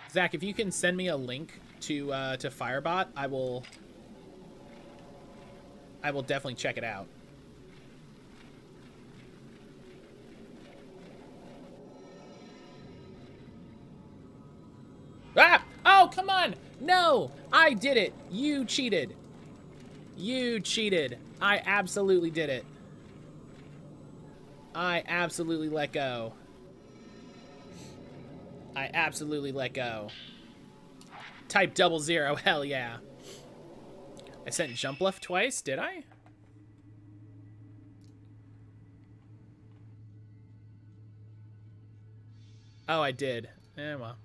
Zach, if you can send me a link to Firebot, I will definitely check it out. Ah! Oh, come on! No! I did it! You cheated. You cheated. I absolutely did it. I absolutely let go. I absolutely let go. Type 00, hell yeah. I sent jump left twice, did I? Oh, I did. Eh, well.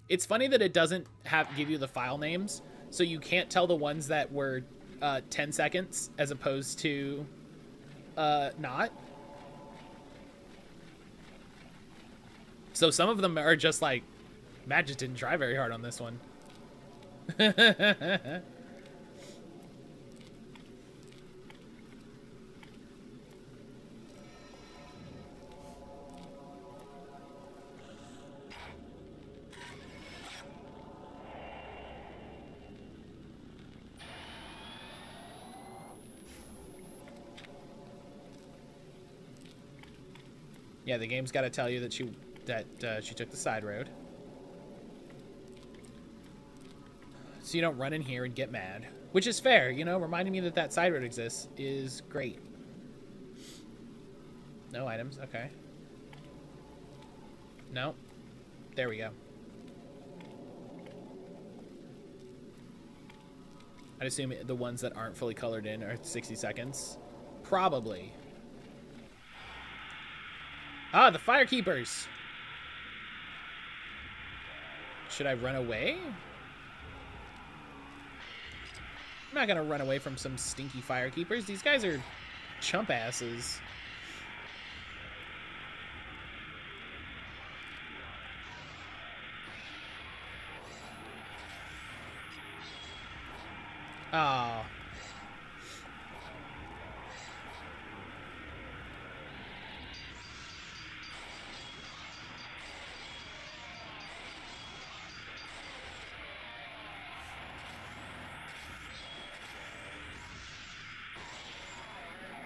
It's funny that it doesn't give you the file names, so you can't tell the ones that were 10 seconds as opposed to not. So some of them are just like, Matt just didn't try very hard on this one. Yeah, the game's got to tell you that she took the side road. So you don't run in here and get mad. Which is fair, you know, reminding me that that side road exists is great. No items, okay. No. There we go. I'd assume the ones that aren't fully colored in are 60 seconds. Probably. Ah, the firekeepers. Should I run away? I'm not gonna run away from some stinky firekeepers. These guys are chump asses. Oh.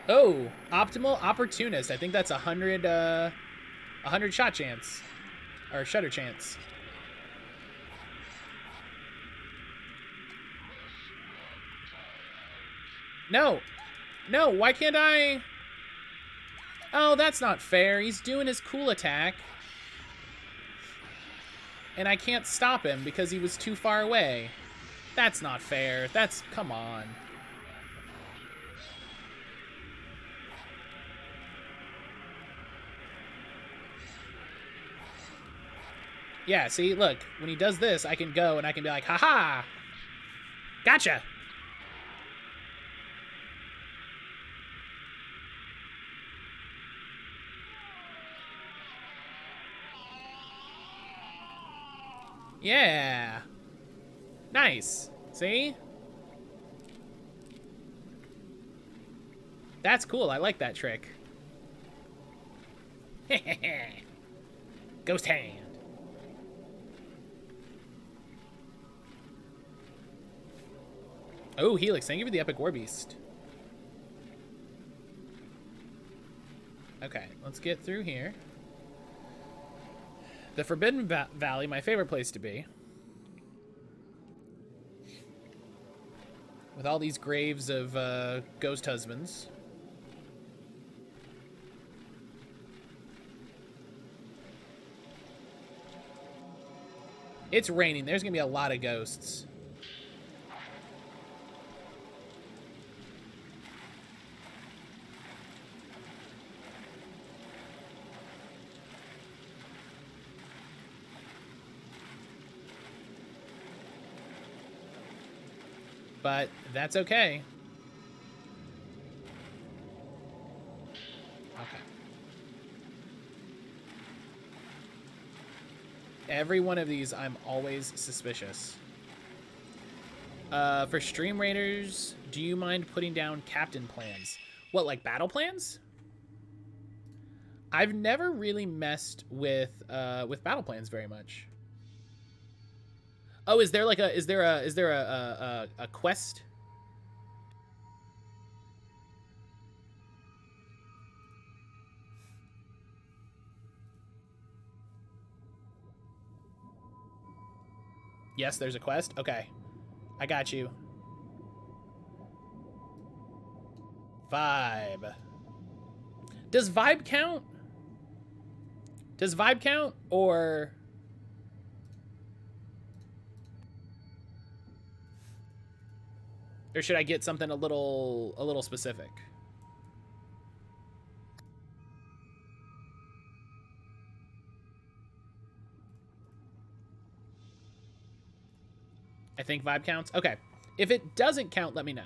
Oh, optimal opportunist. I think that's 100 shot chance or shutter chance. No, no, why can't I? Oh, that's not fair. He's doing his cool attack. And I can't stop him because he was too far away. That's not fair. That's, come on. Yeah, see, look, when he does this, I can go and I can be like, haha, gotcha. Yeah. Nice. See? That's cool. I like that trick. Ghost hand. Oh, Helix, thank you for the epic war beast. Okay, let's get through here. The Forbidden Valley, my favorite place to be. With all these graves of ghost husbands. It's raining. There's going to be a lot of ghosts. But that's okay. Okay. Every one of these, I'm always suspicious. For Stream Raiders, do you mind putting down captain plans? What, like battle plans? I've never really messed with battle plans very much. Oh, is there like a quest? Yes, there's a quest. Okay. I got you. Vibe. Does vibe count? Does vibe count or should I get something a little specific? I think vibe counts. Okay. If it doesn't count, let me know.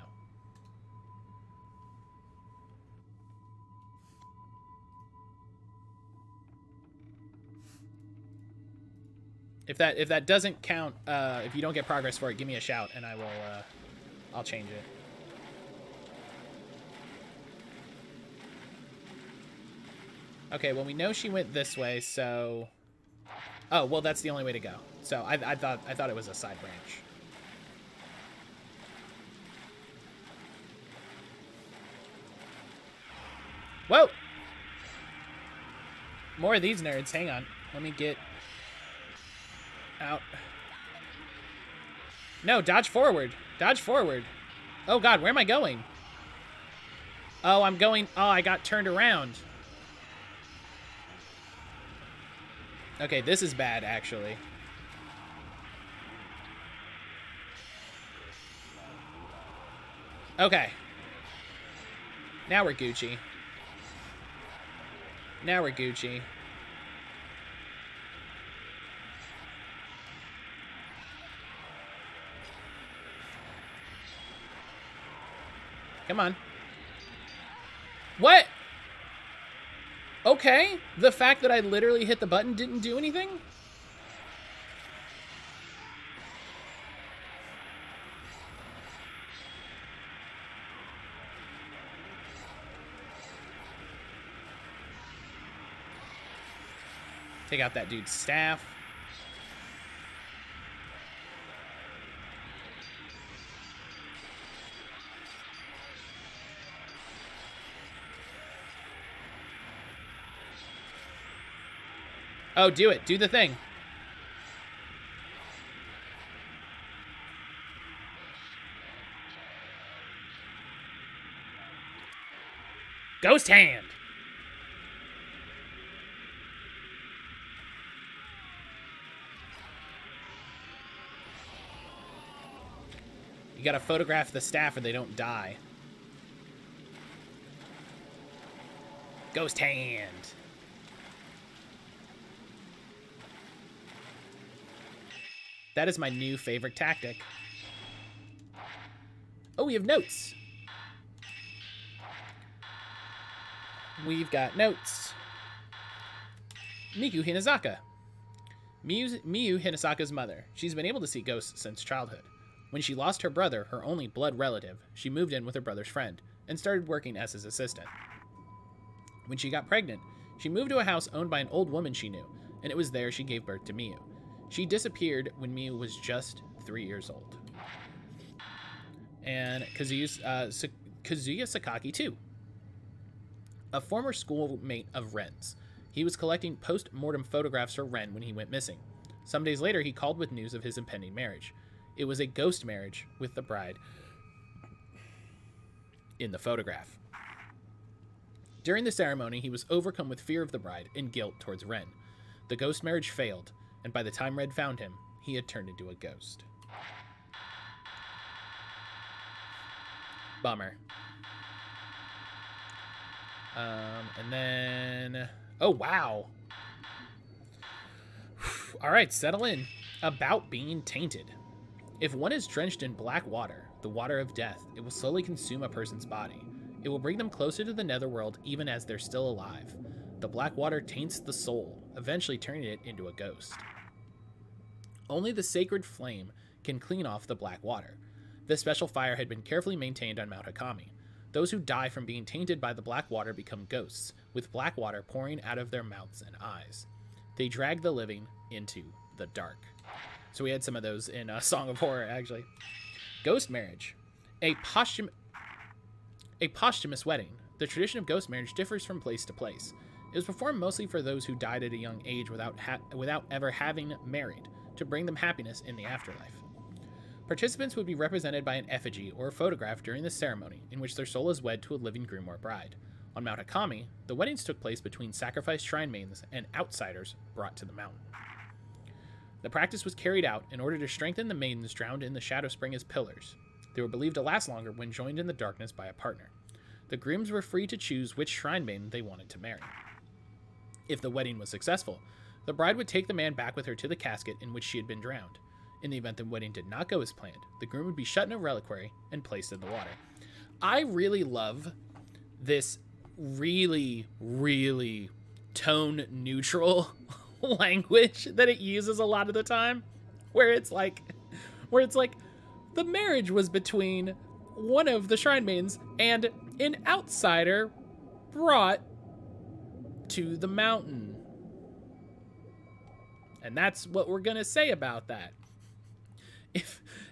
If that doesn't count, if you don't get progress for it, give me a shout and I will I'll change it. Okay, well we know she went this way, so oh, well that's the only way to go. So I thought it was a side branch. Whoa! More of these nerds. Hang on. Let me get out. No, dodge forward. Dodge forward. Oh, God. Where am I going? Oh, I'm going... Oh, I got turned around. Okay, this is bad, actually. Okay. Now we're Gucci. Now we're Gucci. Come on. What? Okay. The fact that I literally hit the button didn't do anything? Take out that dude's staff. Oh, do it. Do the thing. Ghost hand. You gotta photograph the staff or they don't die. Ghost hand. That is my new favorite tactic. Oh, we have notes. We've got notes. Miku Hinazaka. Miyu Hinasaka's mother. She's been able to see ghosts since childhood. When she lost her brother, her only blood relative, she moved in with her brother's friend and started working as his assistant. When she got pregnant, she moved to a house owned by an old woman she knew, and it was there she gave birth to Miyu. She disappeared when Miyu was just 3 years old. And Kazuya Sakaki, too. A former schoolmate of Ren's. He was collecting post-mortem photographs for Ren when he went missing. Some days later, he called with news of his impending marriage. It was a ghost marriage with the bride in the photograph. During the ceremony, he was overcome with fear of the bride and guilt towards Ren. The ghost marriage failed, and by the time Red found him, he had turned into a ghost. Bummer. And then... Oh, wow. All right, settle in. About being tainted. If one is drenched in black water, the water of death, it will slowly consume a person's body. It will bring them closer to the netherworld even as they're still alive. The black water taints the soul, eventually turning it into a ghost. Only the sacred flame can clean off the black water. This special fire had been carefully maintained on Mount Hikami. Those who die from being tainted by the black water become ghosts, with black water pouring out of their mouths and eyes. They drag the living into the dark. So we had some of those in Song of Horror, actually. Ghost marriage. A posthumous wedding. The tradition of ghost marriage differs from place to place. It was performed mostly for those who died at a young age without ever having married, to bring them happiness in the afterlife. Participants would be represented by an effigy or a photograph during the ceremony, in which their soul is wed to a living groom or bride. On Mount Hikami, the weddings took place between sacrificed shrine maidens and outsiders brought to the mountain. The practice was carried out in order to strengthen the maidens drowned in the Shadow Spring as pillars. They were believed to last longer when joined in the darkness by a partner. The grooms were free to choose which shrine maiden they wanted to marry. If the wedding was successful, the bride would take the man back with her to the casket in which she had been drowned. In the event the wedding did not go as planned, the groom would be shut in a reliquary and placed in the water. I really love this really, really tone-neutral language that it uses a lot of the time, where it's like the marriage was between one of the shrine maidens and an outsider brought to the mountain. And that's what we're gonna say about that.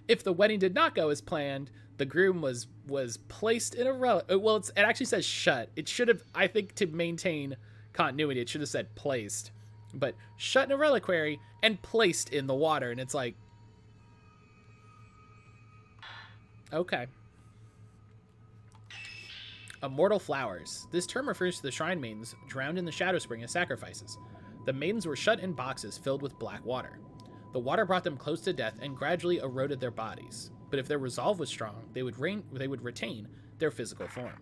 If the wedding did not go as planned, the groom was placed in a well, it actually says shut. It should have, I think, to maintain continuity, it should have said placed. But shut in a reliquary and placed in the water, and it's like, okay. Immortal flowers. This term refers to the shrine maidens drowned in the Shadow Spring as sacrifices. The maidens were shut in boxes filled with black water. The water brought them close to death and gradually eroded their bodies. But if their resolve was strong, they would retain their physical form.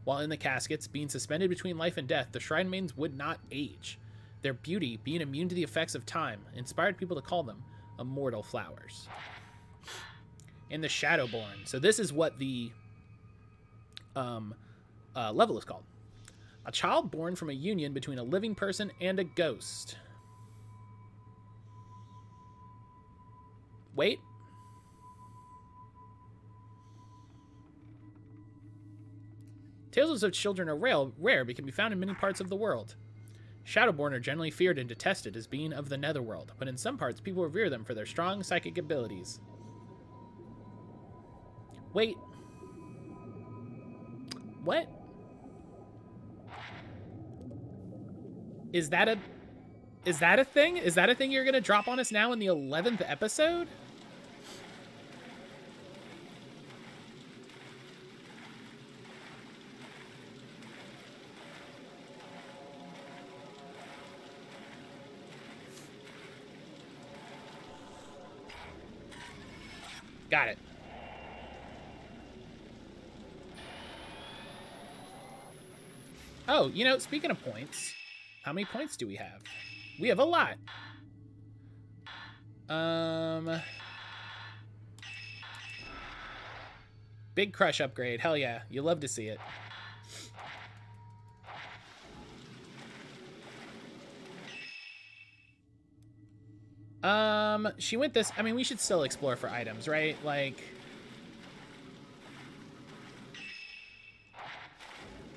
While in the caskets, being suspended between life and death, the shrine maidens would not age. Their beauty, being immune to the effects of time, inspired people to call them immortal flowers. And the Shadowborn. So this is what the level is called. A child born from a union between a living person and a ghost. Wait. Tales of such children are rare but can be found in many parts of the world. Shadowborn are generally feared and detested as being of the netherworld, but in some parts people revere them for their strong psychic abilities. Wait. What? Is that a thing? Is that a thing you're gonna drop on us now in the 11th episode? Got it. Oh, you know, speaking of points, how many points do we have? We have a lot. Big crush upgrade. Hell yeah. You love to see it. She went this. I mean, we should still explore for items, right? Like,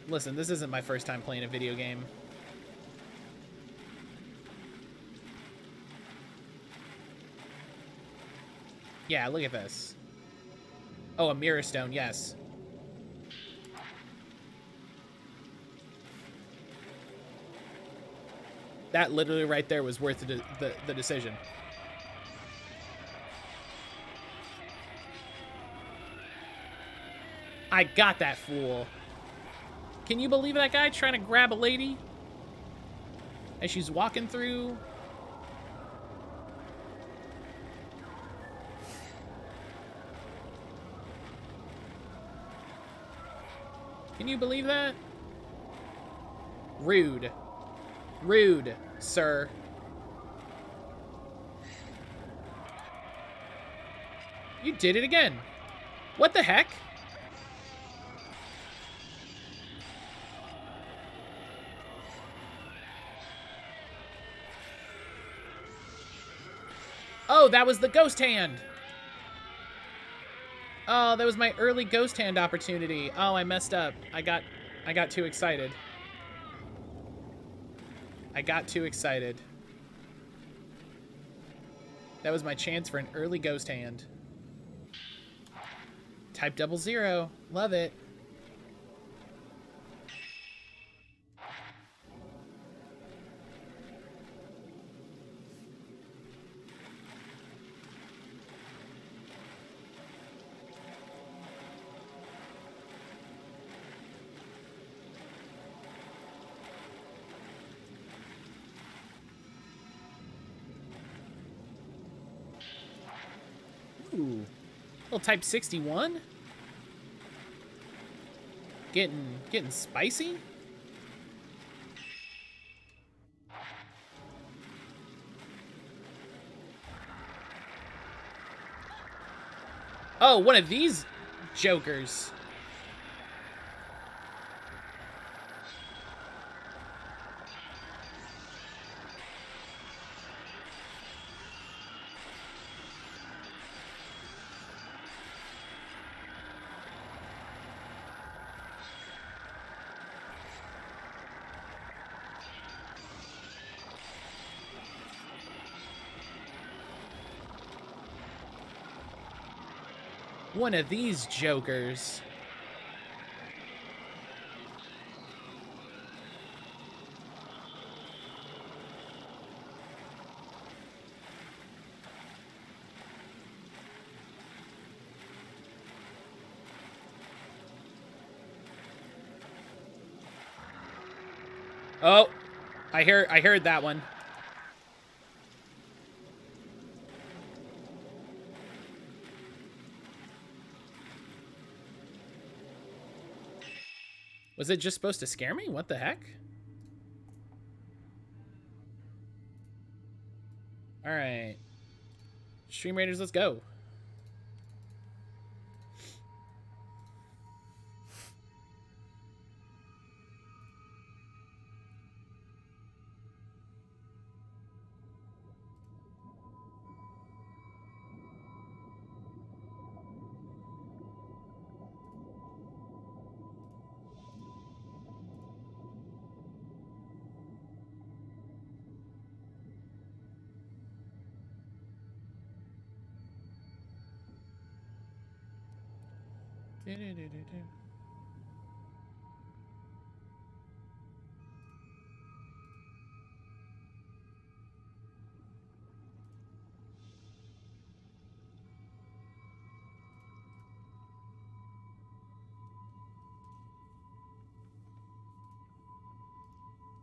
listen, this isn't my first time playing a video game. Yeah, look at this. Oh, a mirror stone, yes. That literally right there was worth the decision. I got that fool. Can you believe that guy trying to grab a lady as she's walking through? Can you believe that? Rude. Rude, sir. You did it again. What the heck? Oh, that was the ghost hand. Oh, that was my early ghost hand opportunity. Oh, I messed up. I got too excited. I got too excited. That was my chance for an early ghost hand. Type 00. Love it. Ooh. Little type 61. Getting spicy. Oh, one of these jokers. One of these jokers. Oh, I heard that one. Was it just supposed to scare me? What the heck? All right. Stream Raiders, let's go.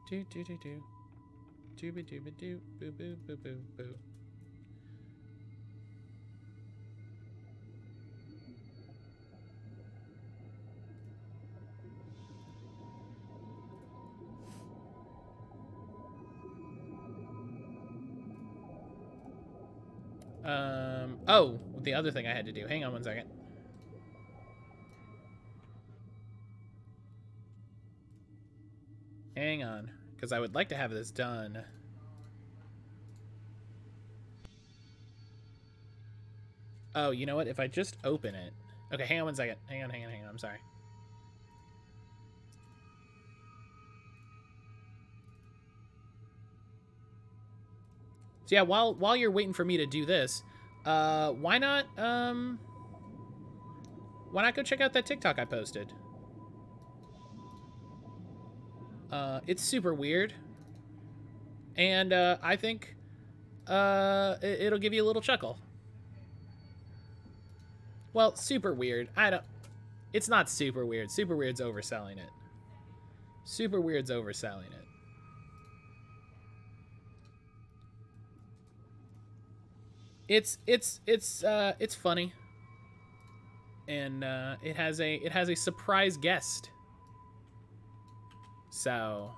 Do do do do. Dooba dooba doo. Boo boo boo boo boo. Oh, the other thing I had to do. Hang on one second. Hang on, because I would like to have this done. Oh, you know what? If I just open it. Okay, hang on one second. Hang on. I'm sorry. So yeah, while you're waiting for me to do this, why not go check out that TikTok I posted? It's super weird, and I think it'll give you a little chuckle. Well, super weird. It's not super weird. Super weird's overselling it. Super weird's overselling it. It's funny, and it has a surprise guest. So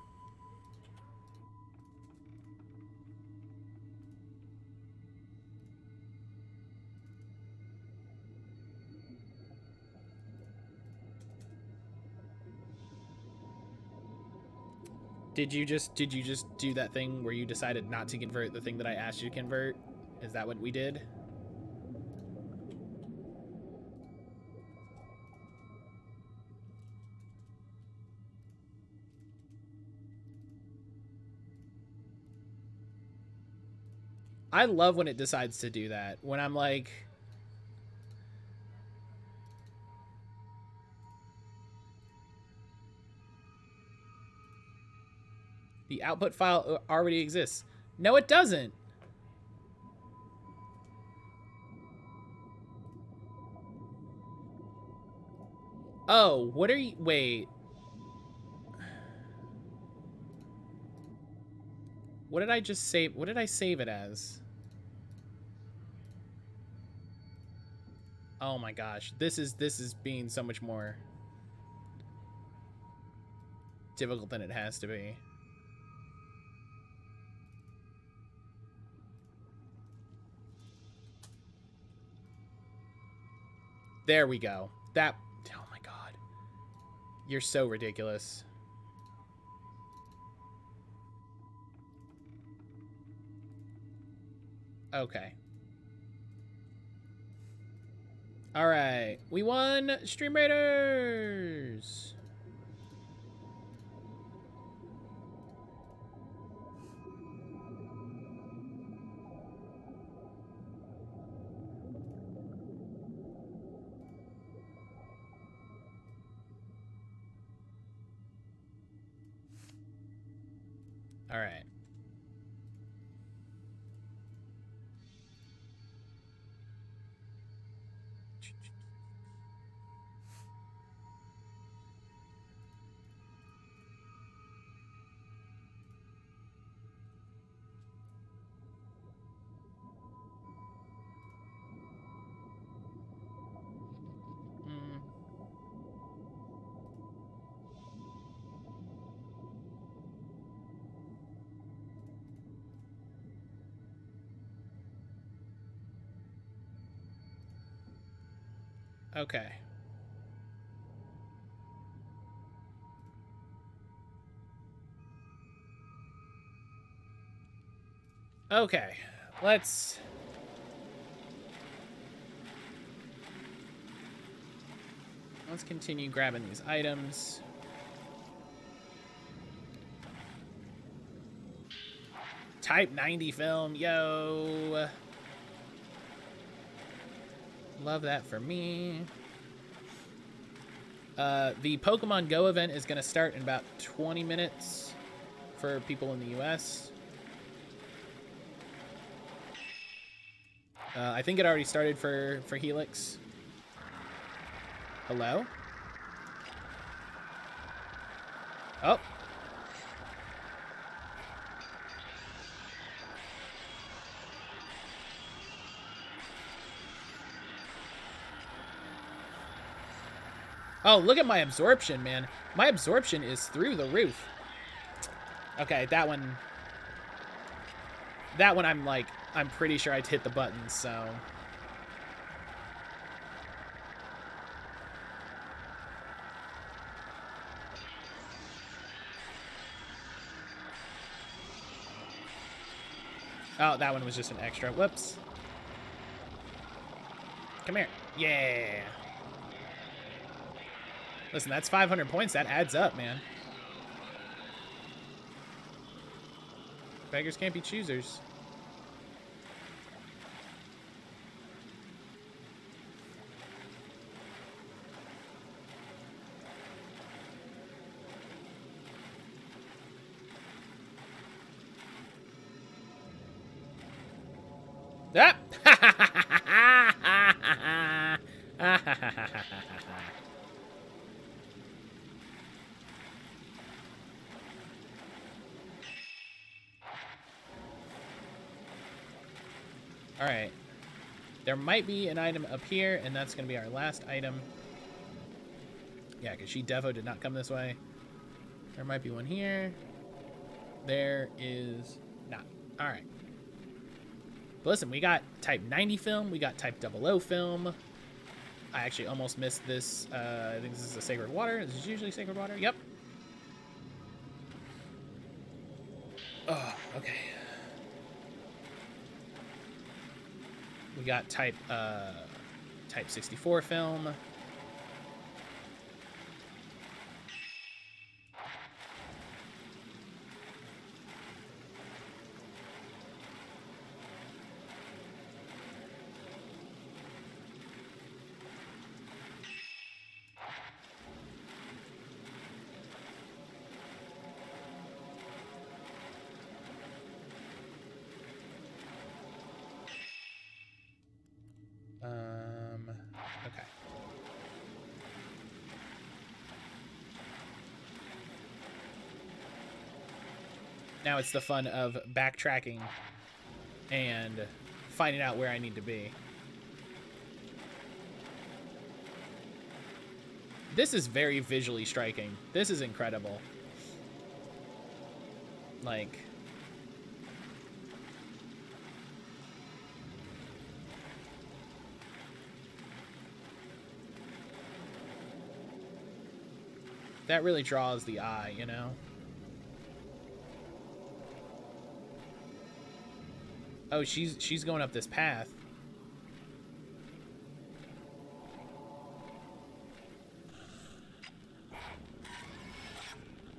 did you just do that thing where you decided not to convert the thing that I asked you to convert? Is that what we did? I love when it decides to do that. When I'm like... The output file already exists. No, it doesn't. Oh, what are you... Wait. What did I just save? What did I save it as? Oh my gosh. This is being so much more difficult than it has to be. There we go. That... Oh my god. You're so ridiculous. Okay. All right. We won Stream Raiders. All right. Okay. Okay. Let's continue grabbing these items. Type 90 film, yo. Love that for me. The Pokemon Go event is going to start in about 20 minutes for people in the US. I think it already started for Helix. Hello? Oh. Oh, look at my absorption, man. My absorption is through the roof. Okay, that one I'm pretty sure I'd hit the buttons, so. Oh, that one was just an extra. Whoops. Come here. Yeah. Listen, that's 500 points. That adds up, man. Beggars can't be choosers. Ah! All right. There might be an item up here, and that's going to be our last item. Yeah, because she defo did not come this way. There might be one here. There is not. All right. But listen, we got type 90 film. We got type 00 film. I actually almost missed this. I think this is a sacred water. This is usually sacred water. Yep. Oh, okay. We got type 64 film. Okay. Now it's the fun of backtracking and finding out where I need to be. This is very visually striking. This is incredible. Like... that really draws the eye, you know? Oh, she's going up this path.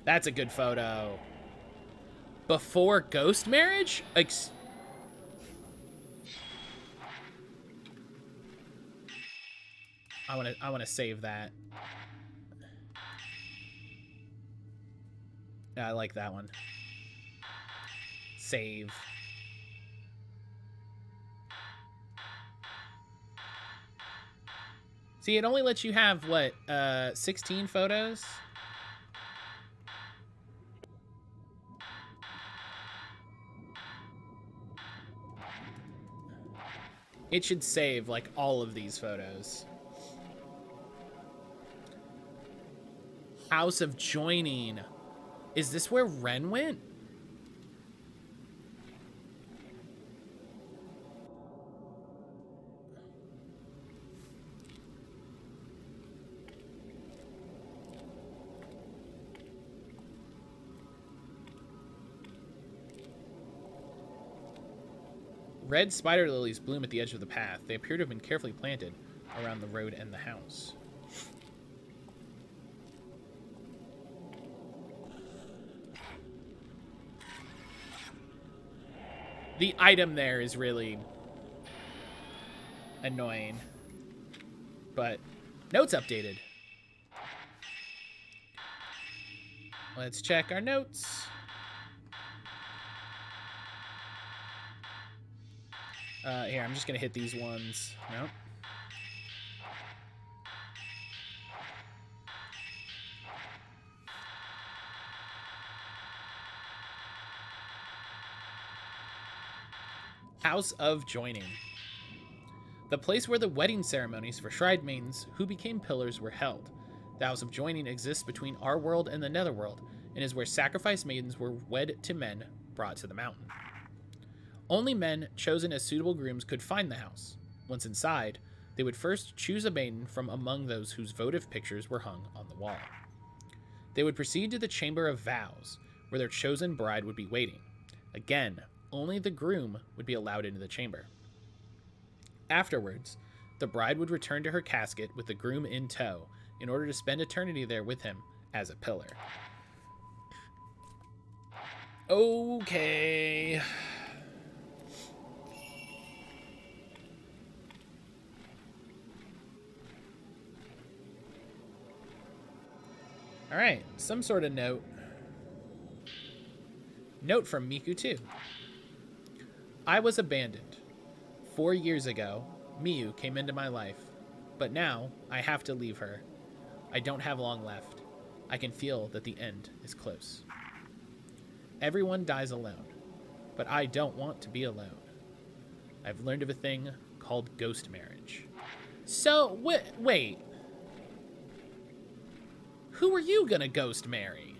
That's a good photo. Before ghost marriage? I want to save that. Yeah, I like that one. Save. See, it only lets you have, what, 16 photos? It should save, like, all of these photos. House of Joining. Is this where Ren went? Red spider lilies bloom at the edge of the path. They appear to have been carefully planted around the road and the house. The item there is really annoying. But notes updated. Let's check our notes. Here, I'm just going to hit these ones. Nope. House of Joining. The place where the wedding ceremonies for Shrine Maidens who became pillars were held. The House of Joining exists between our world and the Netherworld, and is where sacrificed maidens were wed to men brought to the mountain. Only men chosen as suitable grooms could find the house. Once inside, they would first choose a maiden from among those whose votive pictures were hung on the wall. They would proceed to the Chamber of Vows, where their chosen bride would be waiting. Again, only the groom would be allowed into the chamber. Afterwards, the bride would return to her casket with the groom in tow in order to spend eternity there with him as a pillar. Okay. All right, some sort of note. Note from Miku 2. I was abandoned. 4 years ago, Miyu came into my life, but now I have to leave her. I don't have long left. I can feel that the end is close. Everyone dies alone, but I don't want to be alone. I've learned of a thing called ghost marriage. So, wait. Who are you gonna ghost marry?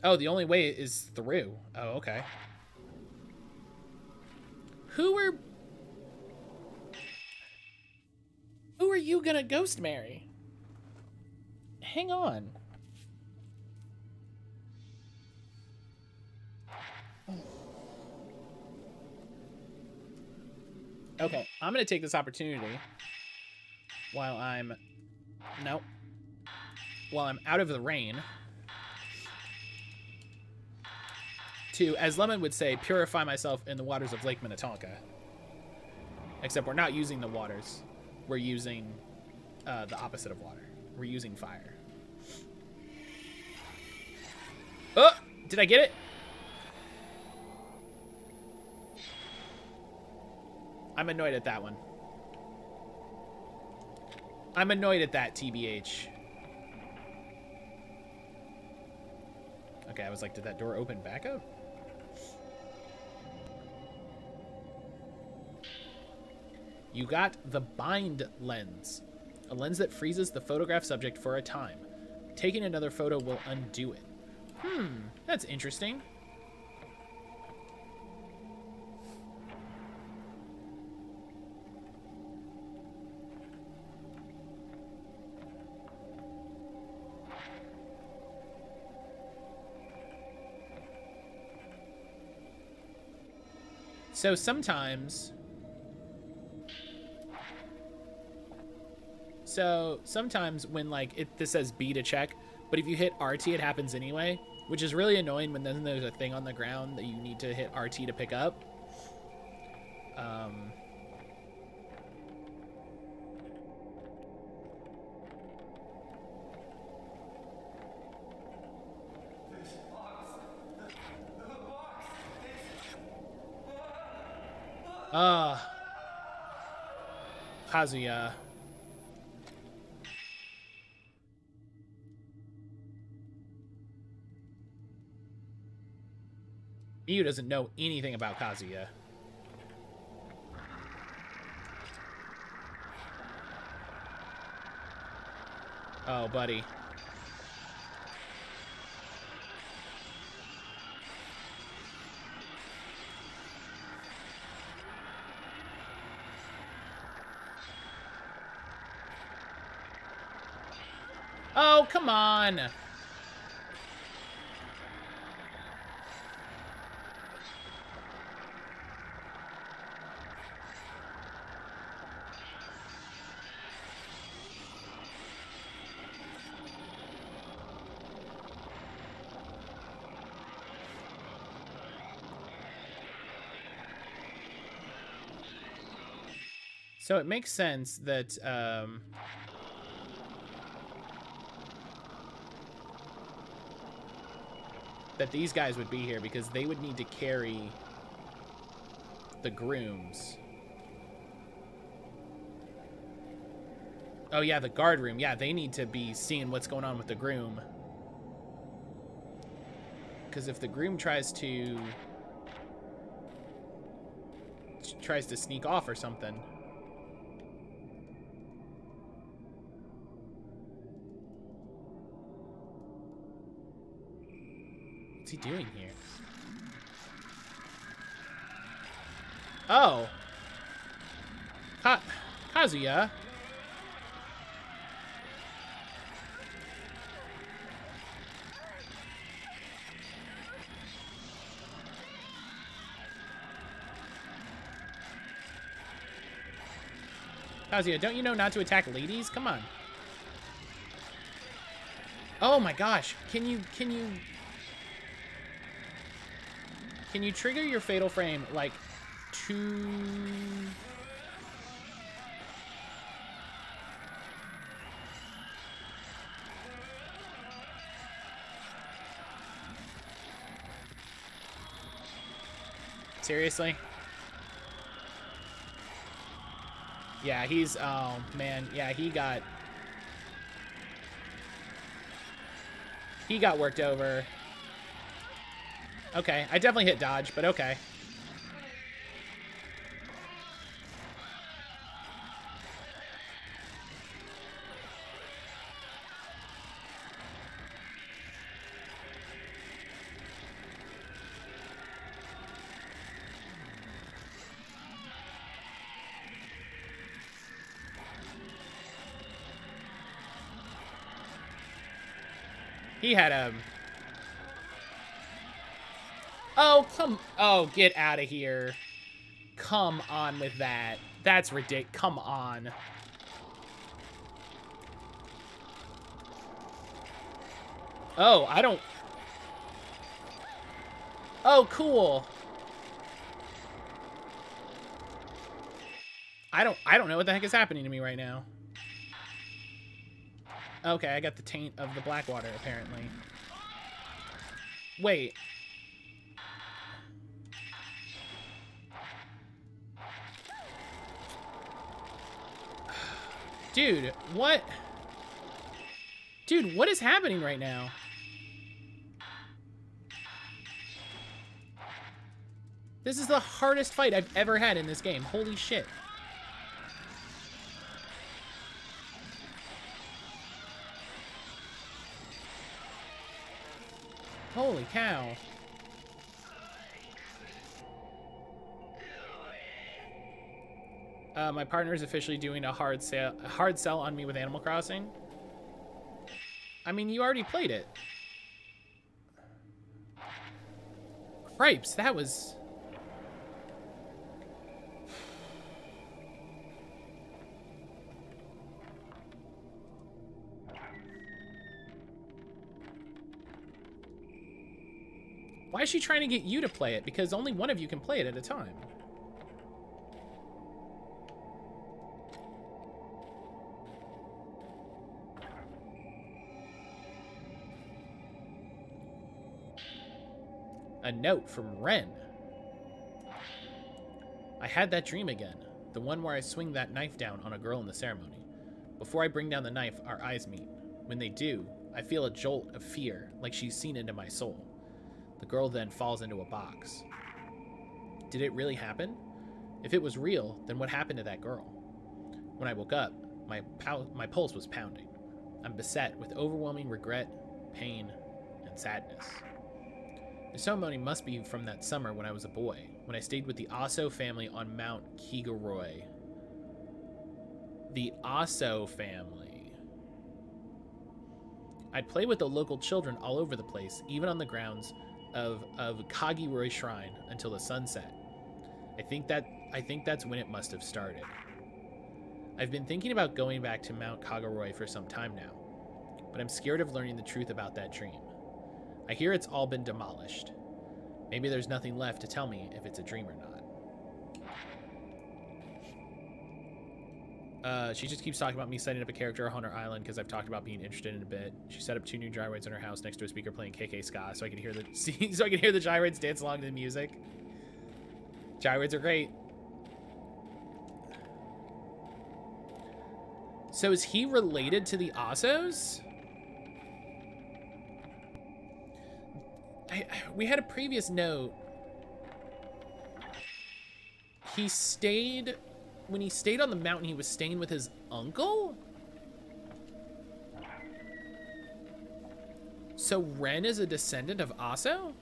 Oh, the only way is through. Oh, okay. Who are you gonna ghost marry? Hang on. Okay, I'm gonna take this opportunity while I'm out of the rain to, as Lemon would say, purify myself in the waters of Lake Minnetonka. Except we're not using the waters. We're using the opposite of water. We're using fire. Oh! Did I get it? I'm annoyed at that one. I'm annoyed at that, TBH. Okay, I was like, did that door open back up? You got the bind lens, a lens that freezes the photograph subject for a time. Taking another photo will undo it. That's interesting. So sometimes when like this says B to check, but if you hit RT it happens anyway, which is really annoying when then there's a thing on the ground that you need to hit RT to pick up. Kazuya. Miyu doesn't know anything about Kazuya. Oh, buddy. Oh, come on. So it makes sense that that these guys would be here because they would need to carry the grooms. Oh yeah, the guard room. Yeah, they need to be seeing what's going on with the groom. Because if the groom tries to sneak off or something. What's he doing here? Oh. Kazuya. Kazuya, don't you know not to attack ladies? Come on. Oh my gosh. Can you trigger your fatal frame like two... Seriously? Yeah, he's... Oh, man. Yeah, he got worked over. Okay, I definitely hit dodge, but okay. He had a... Oh, come... Oh, get out of here. Come on with that. That's ridiculous. Come on. Oh, I don't... Oh, cool. I don't know what the heck is happening to me right now. Okay, I got the taint of the Black Water, apparently. Wait. Dude, what? Dude, what is happening right now? This is the hardest fight I've ever had in this game. Holy shit. Holy cow. My partner is officially doing a hard sell on me with Animal Crossing. I mean, you already played it. Cripes, that was... Why is she trying to get you to play it? Because only one of you can play it at a time. A note from Ren. I had that dream again. The one where I swing that knife down on a girl in the ceremony. Before I bring down the knife, our eyes meet. When they do, I feel a jolt of fear, like she's seen into my soul. The girl then falls into a box. Did it really happen? If it was real, then what happened to that girl? When I woke up, my pulse was pounding. I'm beset with overwhelming regret, pain, and sadness. The ceremony must be from that summer when I was a boy, when I stayed with the Aso family on Mount Kigoroy. The Aso family. I'd play with the local children all over the place, even on the grounds of Kagiroy Shrine until the sun set. I think that's when it must have started. I've been thinking about going back to Mount Kaguroi for some time now, but I'm scared of learning the truth about that dream. I hear it's all been demolished. Maybe there's nothing left to tell me if it's a dream or not. She just keeps talking about me setting up a character on her island because I've talked about being interested in a bit. She set up 2 new gyroids in her house next to a speaker playing KK ska, so I can hear the gyroids dance along to the music. Gyroids are great. So is he related to the Ossos? We had a previous note. He stayed... When he stayed on the mountain, he was staying with his uncle? So Ren is a descendant of Osso?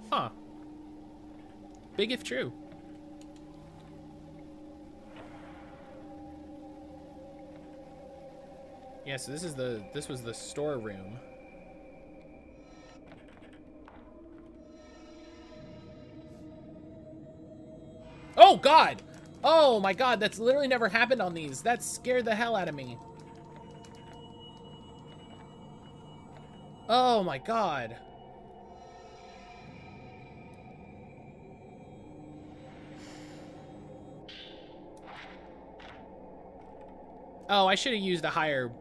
Huh. Big if true. Yeah, so this was the storeroom. Oh god! Oh my god, that's literally never happened on these. That scared the hell out of me. Oh my god. Oh, I should have used a higher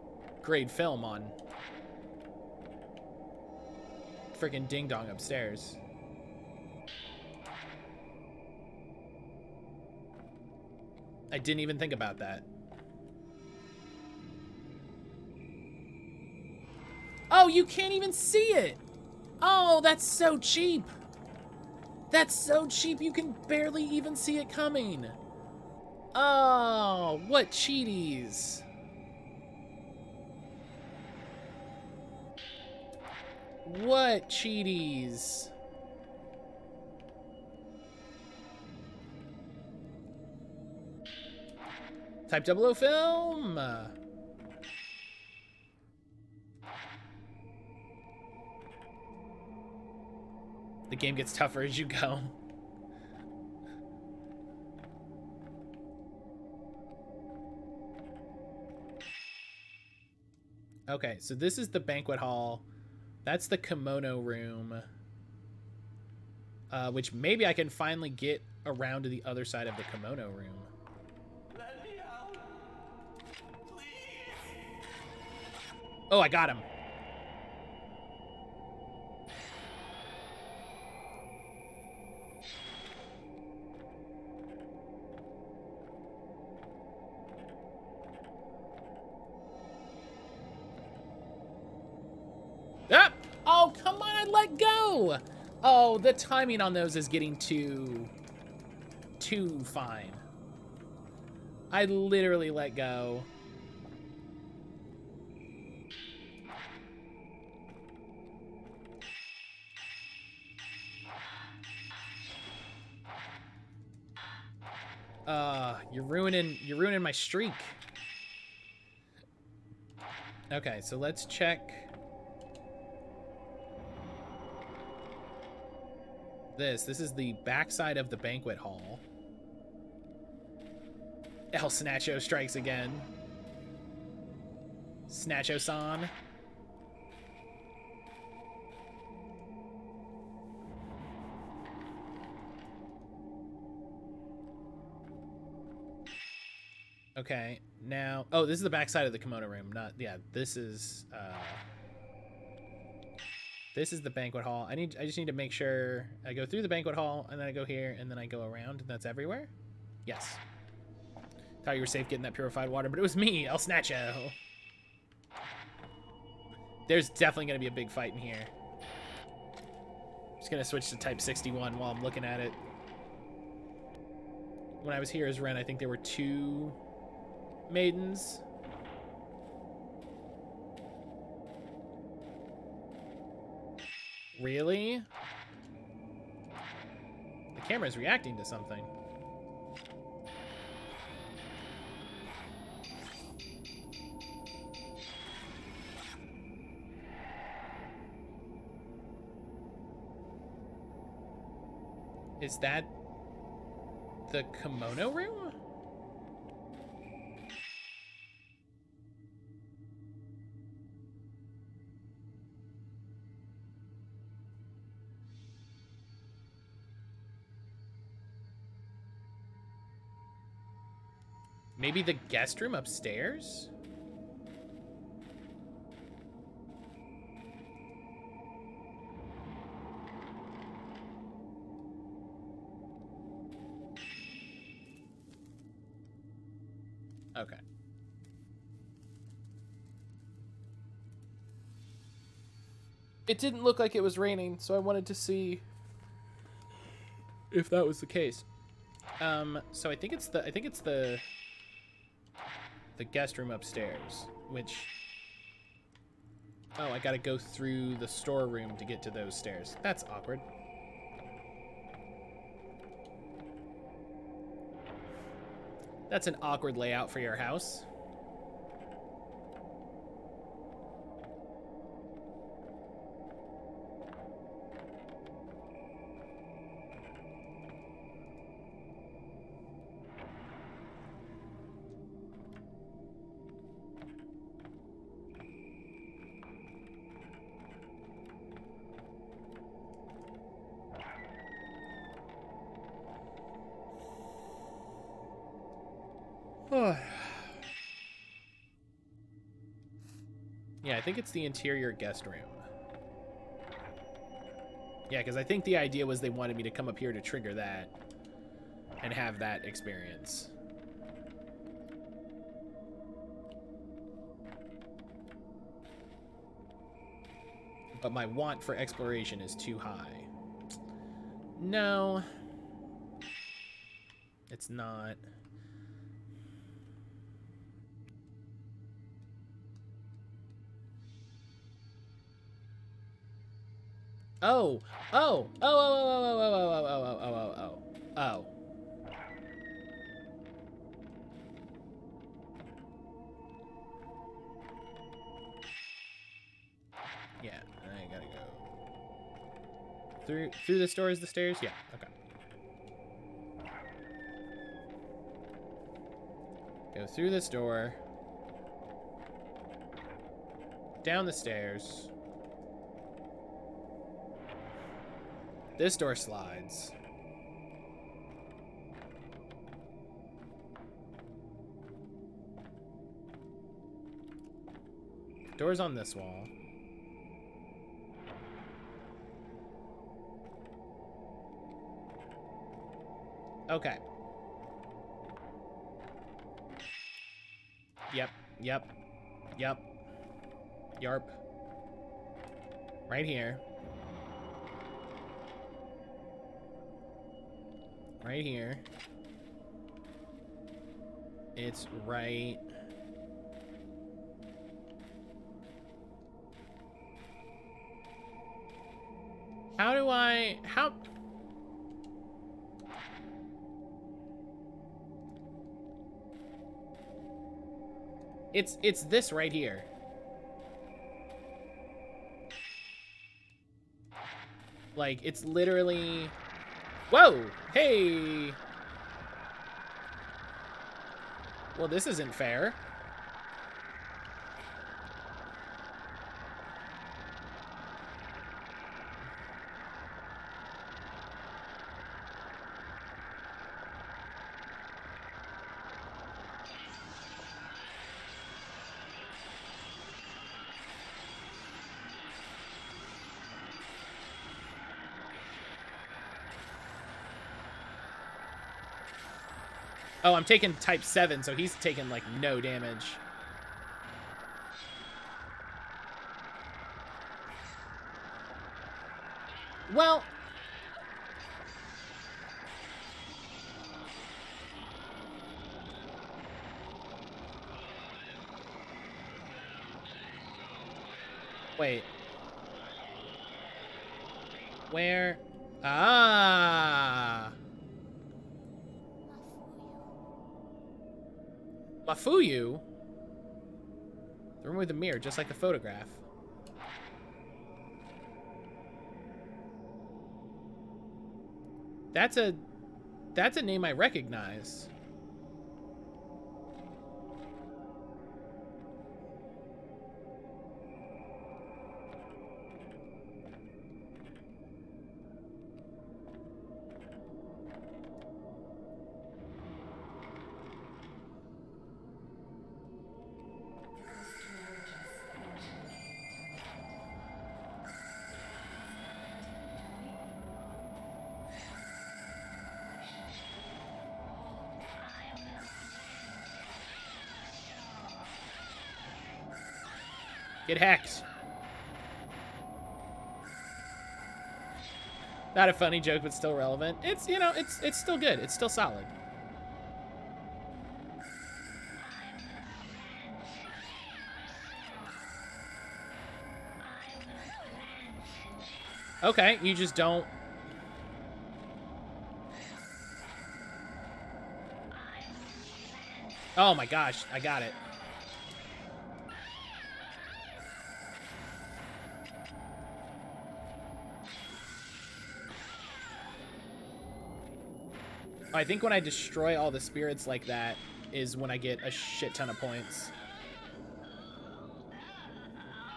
grade film on freaking Ding Dong upstairs. I didn't even think about that. Oh, you can't even see it! Oh, that's so cheap! That's so cheap, you can barely even see it coming! Oh, what cheaties! What cheaties! Type 00 film! The game gets tougher as you go. Okay, so this is the banquet hall. That's the kimono room. Which maybe I can finally get around to the other side of the kimono room. Let me out. Please. Oh, I got him. Ah! Oh, come on, I let go! Oh, the timing on those is getting too fine. I literally let go. You're ruining my streak. Okay, so let's check this. This is the backside of the banquet hall. El Snatcho strikes again. Snatcho-san. Okay, now... Oh, this is the backside of the kimono room. Not... Yeah, this is the banquet hall. I just need to make sure I go through the banquet hall, and then I go here, and then I go around, and that's everywhere? Yes. Thought you were safe getting that purified water, but it was me, El Snatcho. There's definitely going to be a big fight in here. Just going to switch to type 61 while I'm looking at it. When I was here as Ren, I think there were 2 maidens. Really? The camera's reacting to something. Is that the kimono room? Maybe the guest room upstairs? Okay. It didn't look like it was raining, so I wanted to see if that was the case. So I think it's the guest room upstairs, which, oh, I gotta go through the storeroom to get to those stairs. That's awkward. That's an awkward layout for your house. Yeah, I think it's the interior guest room. Yeah, because I think the idea was they wanted me to come up here to trigger that and have that experience. But my want for exploration is too high. No. It's not. Oh, oh, oh, oh, oh, oh, oh, oh, oh, oh, oh, oh, oh, oh. Yeah, I gotta go. Through this door is the stairs? Yeah, okay. Go through this door. Down the stairs. This door slides. Door's on this wall. Okay. Yep, yep, yep. Yarp. Right here. Right here. It's right. How do I... How... It's this right here. Like, it's literally... Whoa! Hey! Well, this isn't fair. Oh, I'm taking type 7, so he's taking, like, no damage. Well... Wait. Where? Ah! Mafuyu? The room with the mirror, just like the photograph. That's a name I recognize. Get hacked. Not a funny joke, but still relevant. It's, you know, it's still good. It's still solid. Okay, you just don't. Oh my gosh, I got it. I think when I destroy all the spirits like that is when I get a shit ton of points.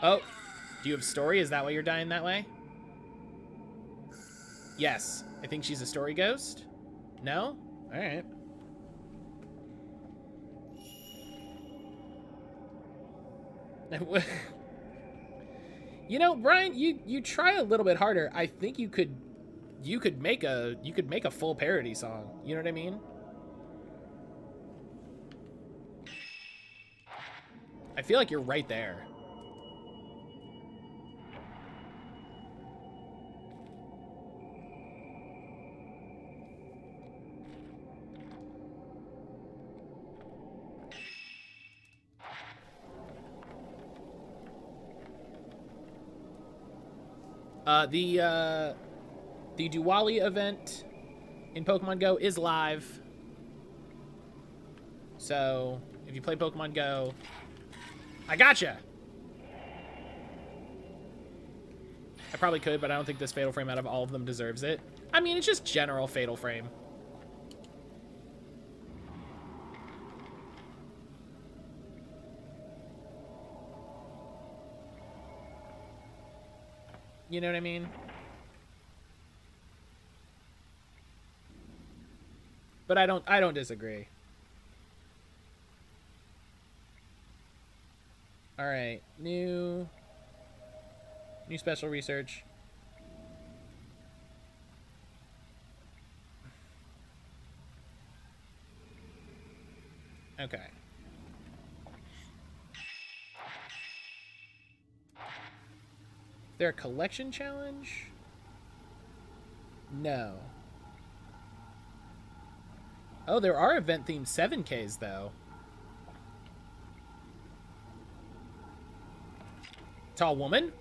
Oh, do you have story? Is that why you're dying that way? Yes, I think she's a story ghost. No? All right. You know, Brian, you try a little bit harder. I think you could make a full parody song. You know what I mean? I feel like you're right there. The Diwali event in Pokemon Go is live. So, if you play Pokemon Go, I gotcha! I probably could, but I don't think this Fatal Frame out of all of them deserves it. I mean, it's just general Fatal Frame. You know what I mean? But I don't disagree. All right, new special research. Okay. Is there a collection challenge? No. Oh, there are event-themed 7Ks, though. Tall woman?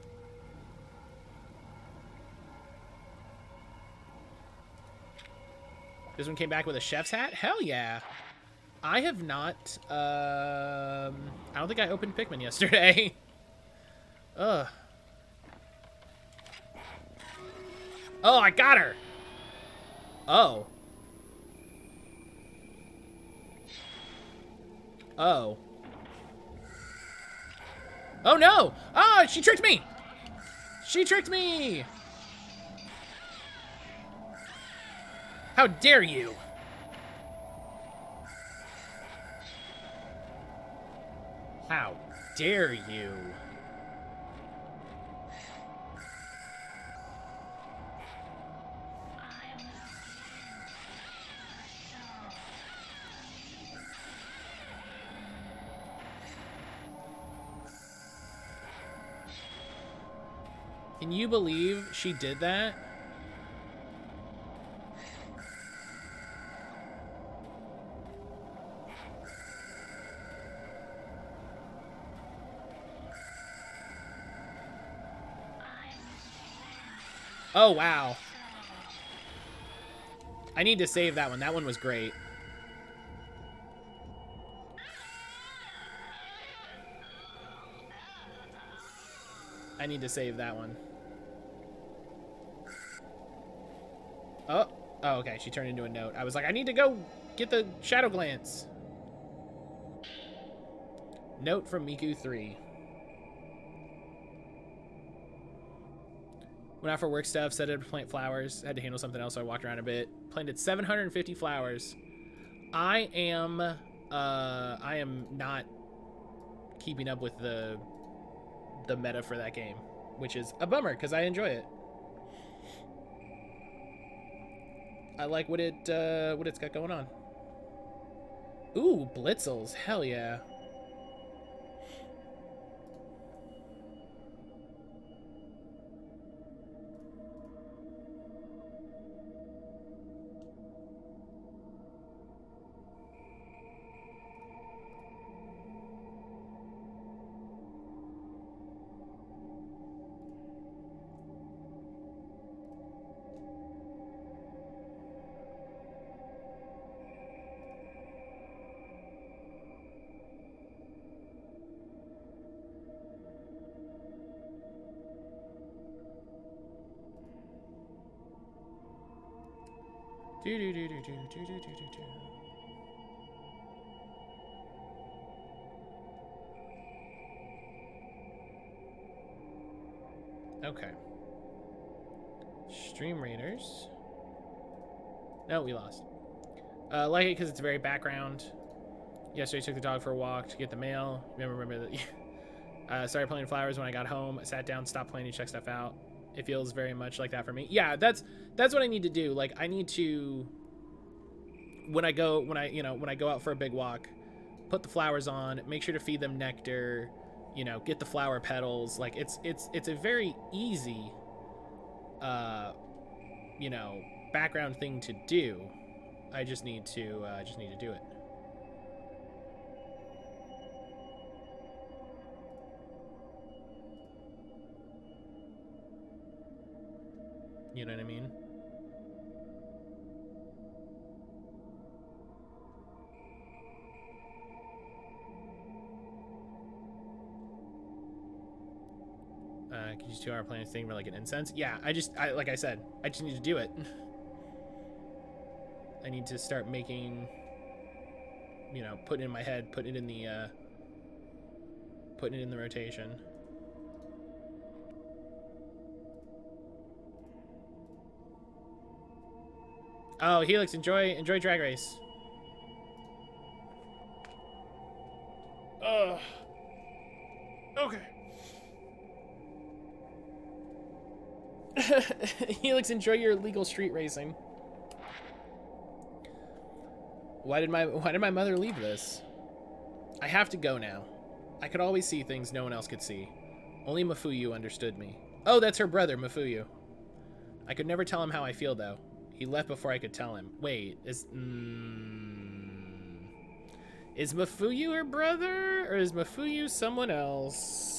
This one came back with a chef's hat? Hell yeah. I have not, I don't think I opened Pikmin yesterday. Ugh. Oh, I got her! Oh. Oh. Oh no! Oh, she tricked me! She tricked me! How dare you! How dare you! Can you believe she did that? Oh, wow. I need to save that one. That one was great. I need to save that one. Oh, Oh, okay. She turned into a note. I was like, I need to go get the shadow glance. Note from Miku 3. Went out for work stuff, set up to plant flowers. Had to handle something else, so I walked around a bit. Planted 750 flowers. I am not keeping up with the meta for that game, which is a bummer because I enjoy it. I like what it's got going on. Ooh, blitzels, hell yeah. Okay. Stream Raiders. No, we lost. Like it because it's very background. Yesterday, took the dog for a walk to get the mail. Remember that. Started planting flowers when I got home. I sat down, stopped planting, checked stuff out. It feels very much like that for me. Yeah, that's what I need to do. Like I need to when I go out for a big walk, put the flowers on, make sure to feed them nectar, you know, get the flower petals. Like it's a very easy you know, background thing to do. I just need to do it. You know what I mean? Can you use 2 hour planning thing for like an incense? Yeah, like I said, I just need to do it. I need to start making, you know, putting it in my head, putting it in the rotation. Oh, Helix, enjoy Drag Race. Okay. Helix, enjoy your illegal street racing. Why did my mother leave this? I have to go now. I could always see things no one else could see. Only Mafuyu understood me. Oh, that's her brother, Mafuyu. I could never tell him how I feel, though. He left before I could tell him. Wait, is Mafuyu her brother? Or is Mafuyu someone else?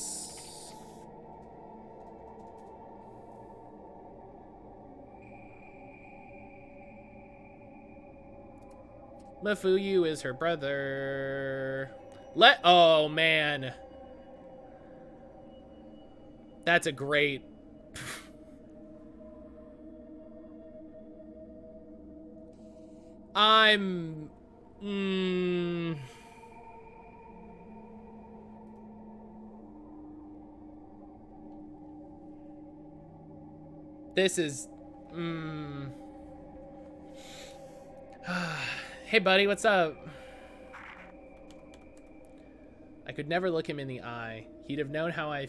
Mafuyu is her brother. Oh, man. That's a great... This is... Hey, buddy, what's up? I could never look him in the eye. He'd have known how I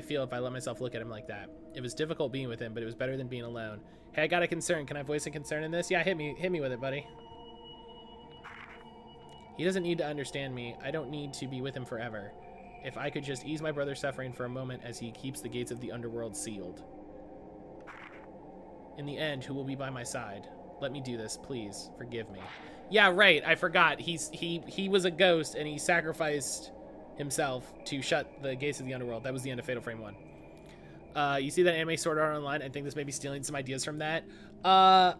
feel if I let myself look at him like that. It was difficult being with him, but it was better than being alone. Hey, I got a concern. Can I voice a concern in this? Yeah, hit me with it, buddy. He doesn't need to understand me. I don't need to be with him forever. If I could just ease my brother's suffering for a moment as he keeps the gates of the underworld sealed. In the end, who will be by my side? Let me do this, please. Forgive me. Yeah, right. I forgot. He was a ghost and he sacrificed himself to shut the gates of the underworld. That was the end of Fatal Frame 1. You see that anime Sword Art Online? I think this may be stealing some ideas from that. I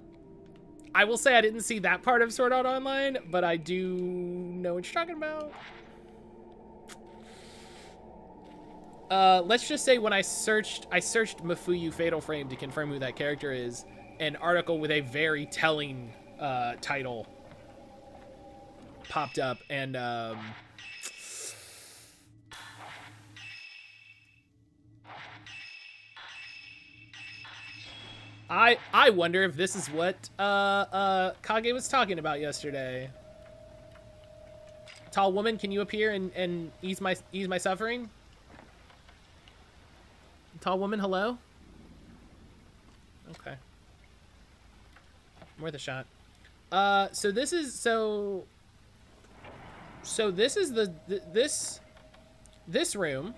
will say I didn't see that part of Sword Art Online, but I do know what you're talking about. Let's just say when I searched Mafuyu Fatal Frame to confirm who that character is, an article with a very telling title popped up, and I wonder if this is what Kage was talking about yesterday. Tall woman, can you appear and ease my suffering? Tall woman, hello? Okay. Worth a shot. So this is this room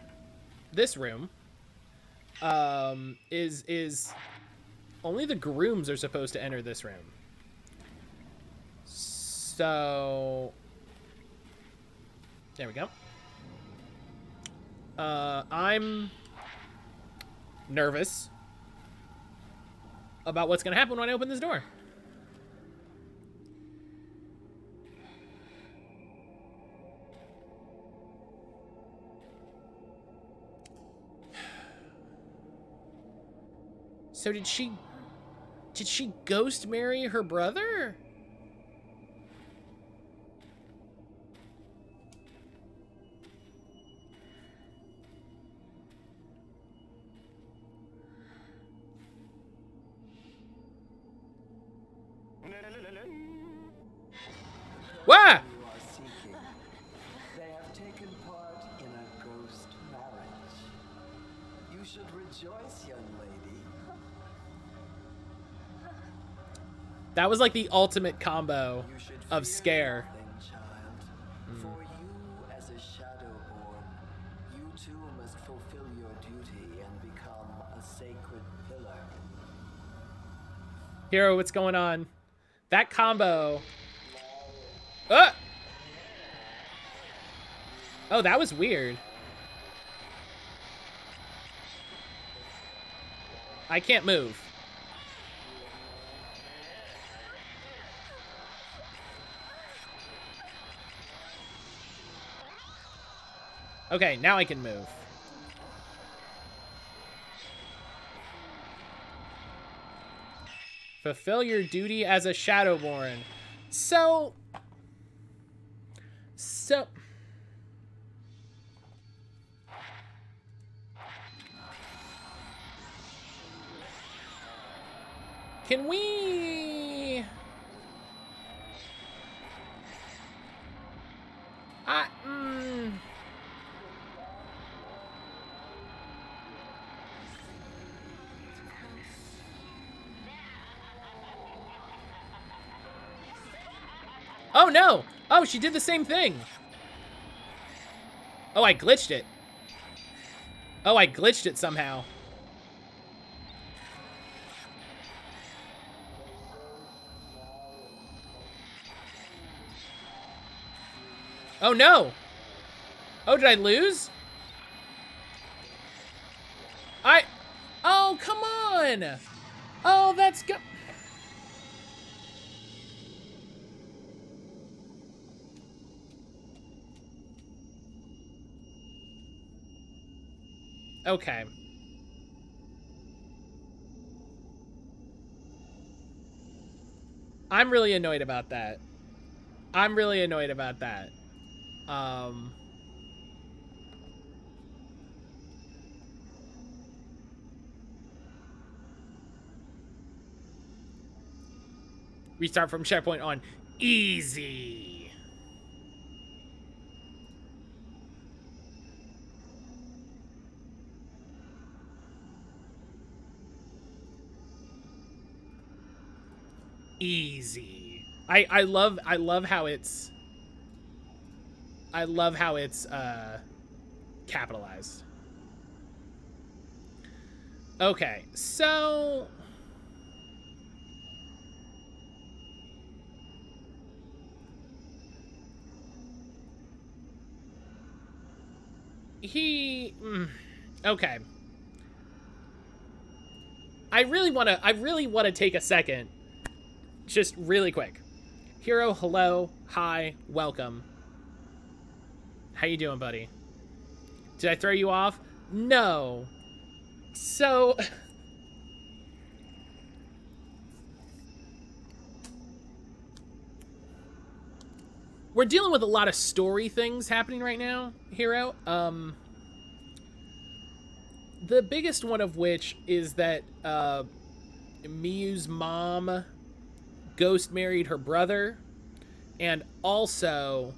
is only the grooms are supposed to enter this room. So there we go. I'm nervous about what's gonna happen when I open this door. So did she ghost marry her brother? Wah! They have taken part in a ghost marriage. You should rejoice, young lady. That was like the ultimate combo of scare. Nothing, child. For you as a Shadowborn, you too must fulfill your duty and become a sacred pillar. Hero, what's going on? That combo. Oh, that was weird. I can't move. Okay, now I can move. Fulfill your duty as a Shadowborn. So... Can we... Oh no! Oh, she did the same thing! Oh, I glitched it. Oh, I glitched it somehow. Oh no! Oh, did I lose? Oh, come on! Oh, that's good. Okay. I'm really annoyed about that. I'm really annoyed about that. Restart from SharePoint on easy. Easy. I love how it's capitalized. Okay, so okay. I really want to take a second. Just really quick. Hero, hello, hi, welcome. How you doing, buddy? Did I throw you off? No. So we're dealing with a lot of story things happening right now, Hero. The biggest one of which is that Miyu's mom ghost married her brother, and also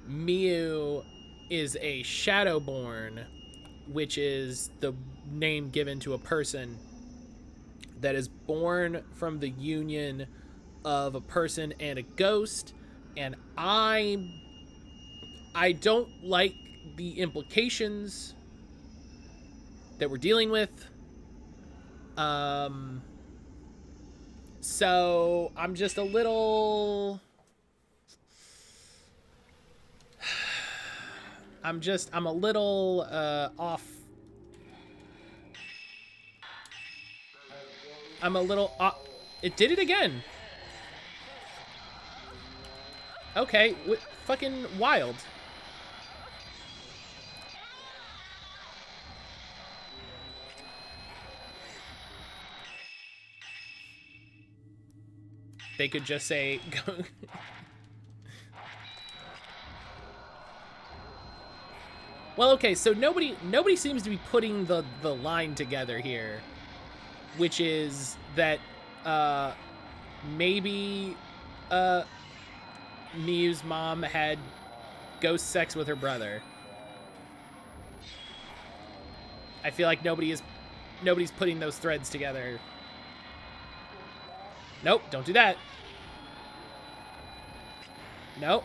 Miyu is a Shadowborn, which is the name given to a person that is born from the union of a person and a ghost, and I don't like the implications that we're dealing with. So I'm just a little... I'm a little off. I'm a little off. It did it again. Okay, fucking wild. They could just say... Well, okay, so nobody seems to be putting the line together here, which is that maybe Miyu's mom had ghost sex with her brother. I feel like nobody's putting those threads together. Nope, don't do that. Nope.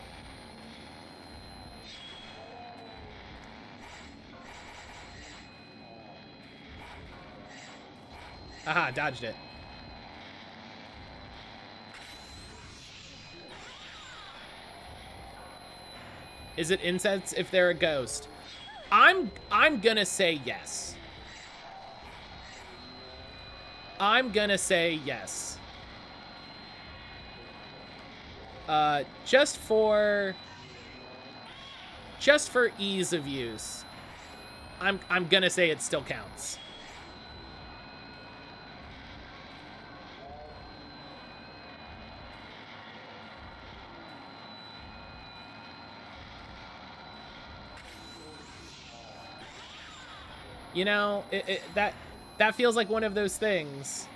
Aha, dodged it. Is it incense if they're a ghost? I'm gonna say yes. I'm gonna say yes. Just for ease of use, I'm gonna say it still counts. You know, that feels like one of those things.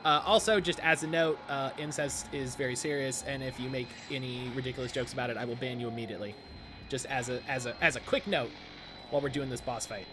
Also, just as a note, incest is very serious, and if you make any ridiculous jokes about it, I will ban you immediately. Just as a quick note, while we're doing this boss fight.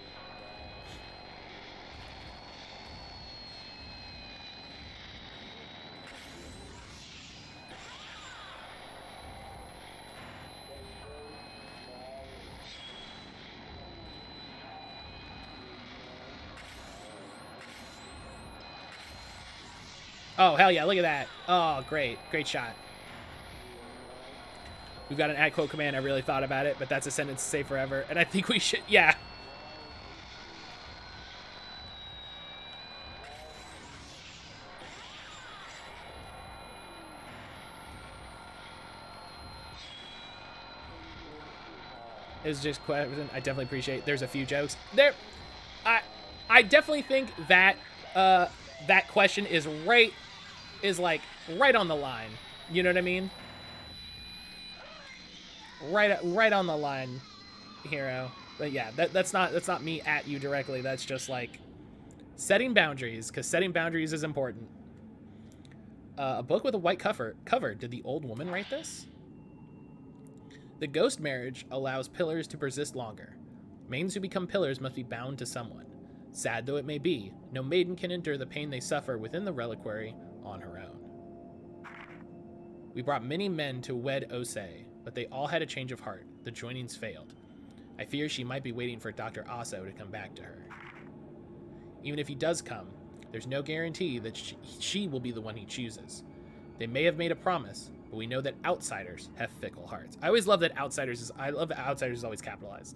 Oh, hell yeah, look at that. Oh, great. Great shot. We've got an ad quote command. I really thought about it, but that's a sentence to say forever. And I think we should, yeah. It was just question. I definitely appreciate. There's a few jokes there. I definitely think that that question is like right on the line. You know what I mean? Right on the line, Hero. But yeah, that's not me at you directly. That's just like setting boundaries, because setting boundaries is important. A book with a white cover. Did the old woman write this? The ghost marriage allows pillars to persist longer. Maidens who become pillars must be bound to someone. Sad though it may be, no maiden can endure the pain they suffer within the reliquary on her own. We brought many men to wed Osei, but they all had a change of heart. The joinings failed. I fear she might be waiting for Dr. Aso to come back to her. Even if he does come, there's no guarantee that she will be the one he chooses. They may have made a promise, but we know that outsiders have fickle hearts. I always love that outsiders I love that outsiders is always capitalized.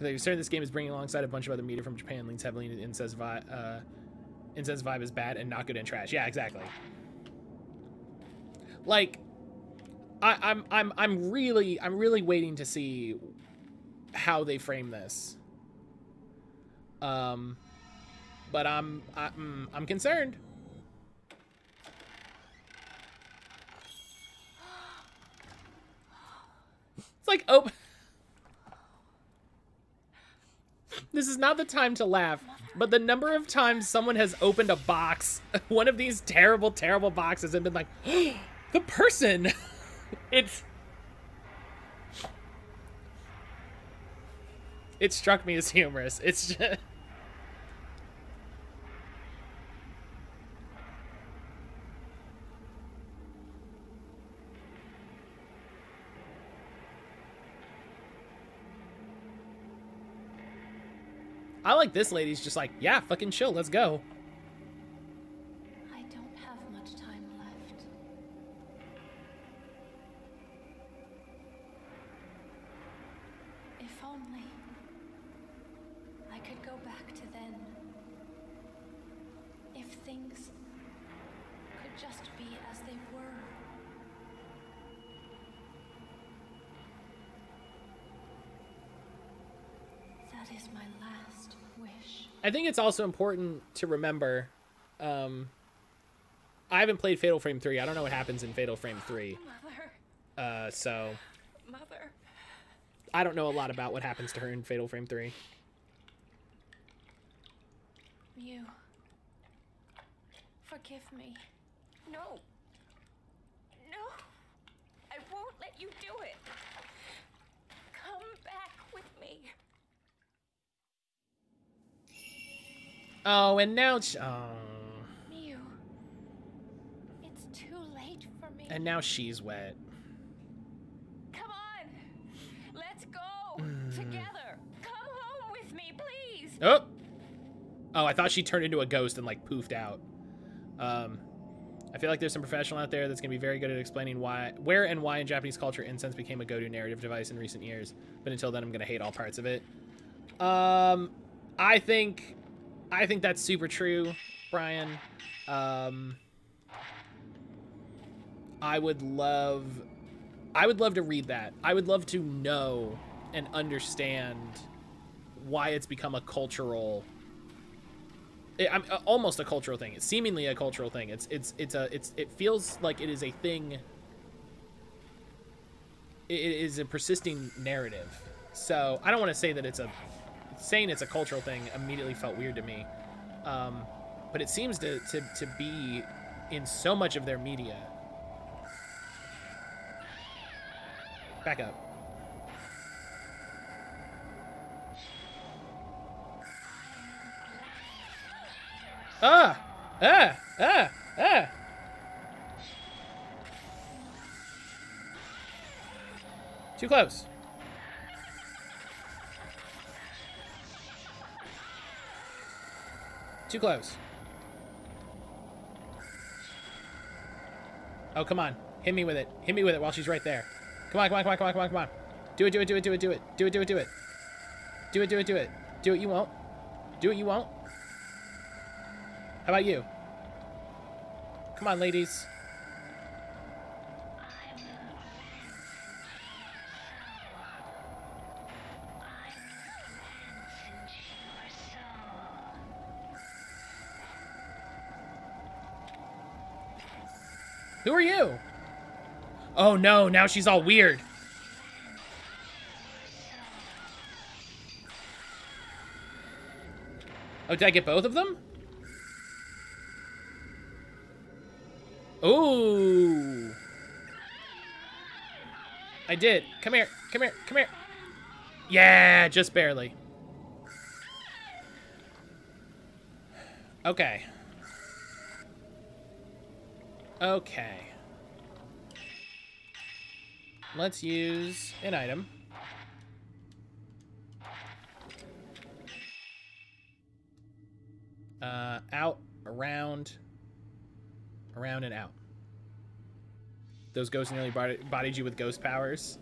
You're certain this game is bringing alongside a bunch of other media from Japan, leans heavily into incest vibe. Incest vibe is bad and not good and trash. Yeah, exactly. Like, I'm really waiting to see how they frame this. But I'm concerned. like, oh, this is not the time to laugh, but the number of times someone has opened a box, one of these terrible, terrible boxes, and been like, the person, it struck me as humorous. It's just... I like this lady's just like, yeah, fucking chill, let's go. I don't have much time left. If only I could go back to then. If things could just be as they were. That is my last wish. I think it's also important to remember, I haven't played Fatal Frame 3. I don't know what happens in Fatal Frame 3. Mother. So Mother. I don't know a lot about what happens to her in Fatal Frame 3. You. Forgive me. No. No. I won't let you do it. Come back with me. Oh, and now, Mew. It's too late for me. and now she's wet. Come on. Let's go. Together. Come home with me, please. Oh! Oh, I thought she turned into a ghost and, like, poofed out. I feel like there's some professional out there that's going to be very good at explaining where and why in Japanese culture incense became a go-to narrative device in recent years. But until then, I'm going to hate all parts of it. I think that's super true, Brian. I would love to read that. I would love to know and understand why it's become a cultural, almost a cultural thing. It's seemingly a cultural thing. It feels like it is a thing. It is a persisting narrative. So I don't want to say that saying it's a cultural thing immediately felt weird to me. But it seems to be in so much of their media. Back up. Ah! Too close. Too close. Oh, come on. Hit me with it. Hit me with it while she's right there. Come on, come on, come on, come on, come on, come on. Do it, do it, do it, do it, do it. Do it, do it, do it. Do it, do it, do it. Do it, you won't. Do it, you won't. How about you? Come on, ladies. Who are you? Oh no, now she's all weird. Oh, did I get both of them? Ooh. I did. Come here, come here, come here. Yeah, just barely. Okay. Okay. Let's use an item. Out, around, and out. Those ghosts nearly bodied you with ghost powers.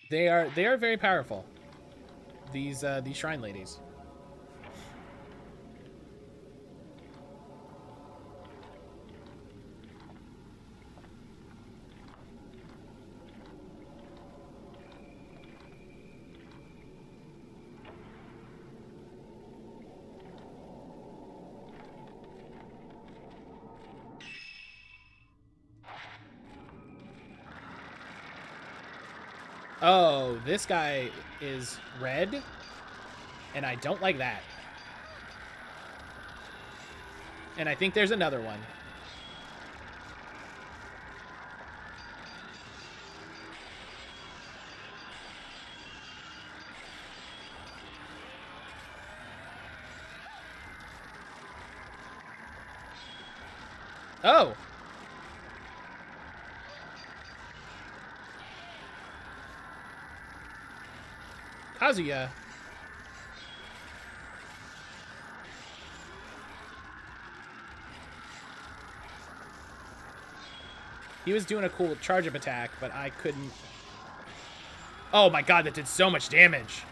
They are very powerful. These shrine ladies. Oh, this guy is red, and I don't like that. And I think there's another one. Oh! Kazuya. He was doing a cool charge-up attack, but I couldn't... Oh my god, that did so much damage.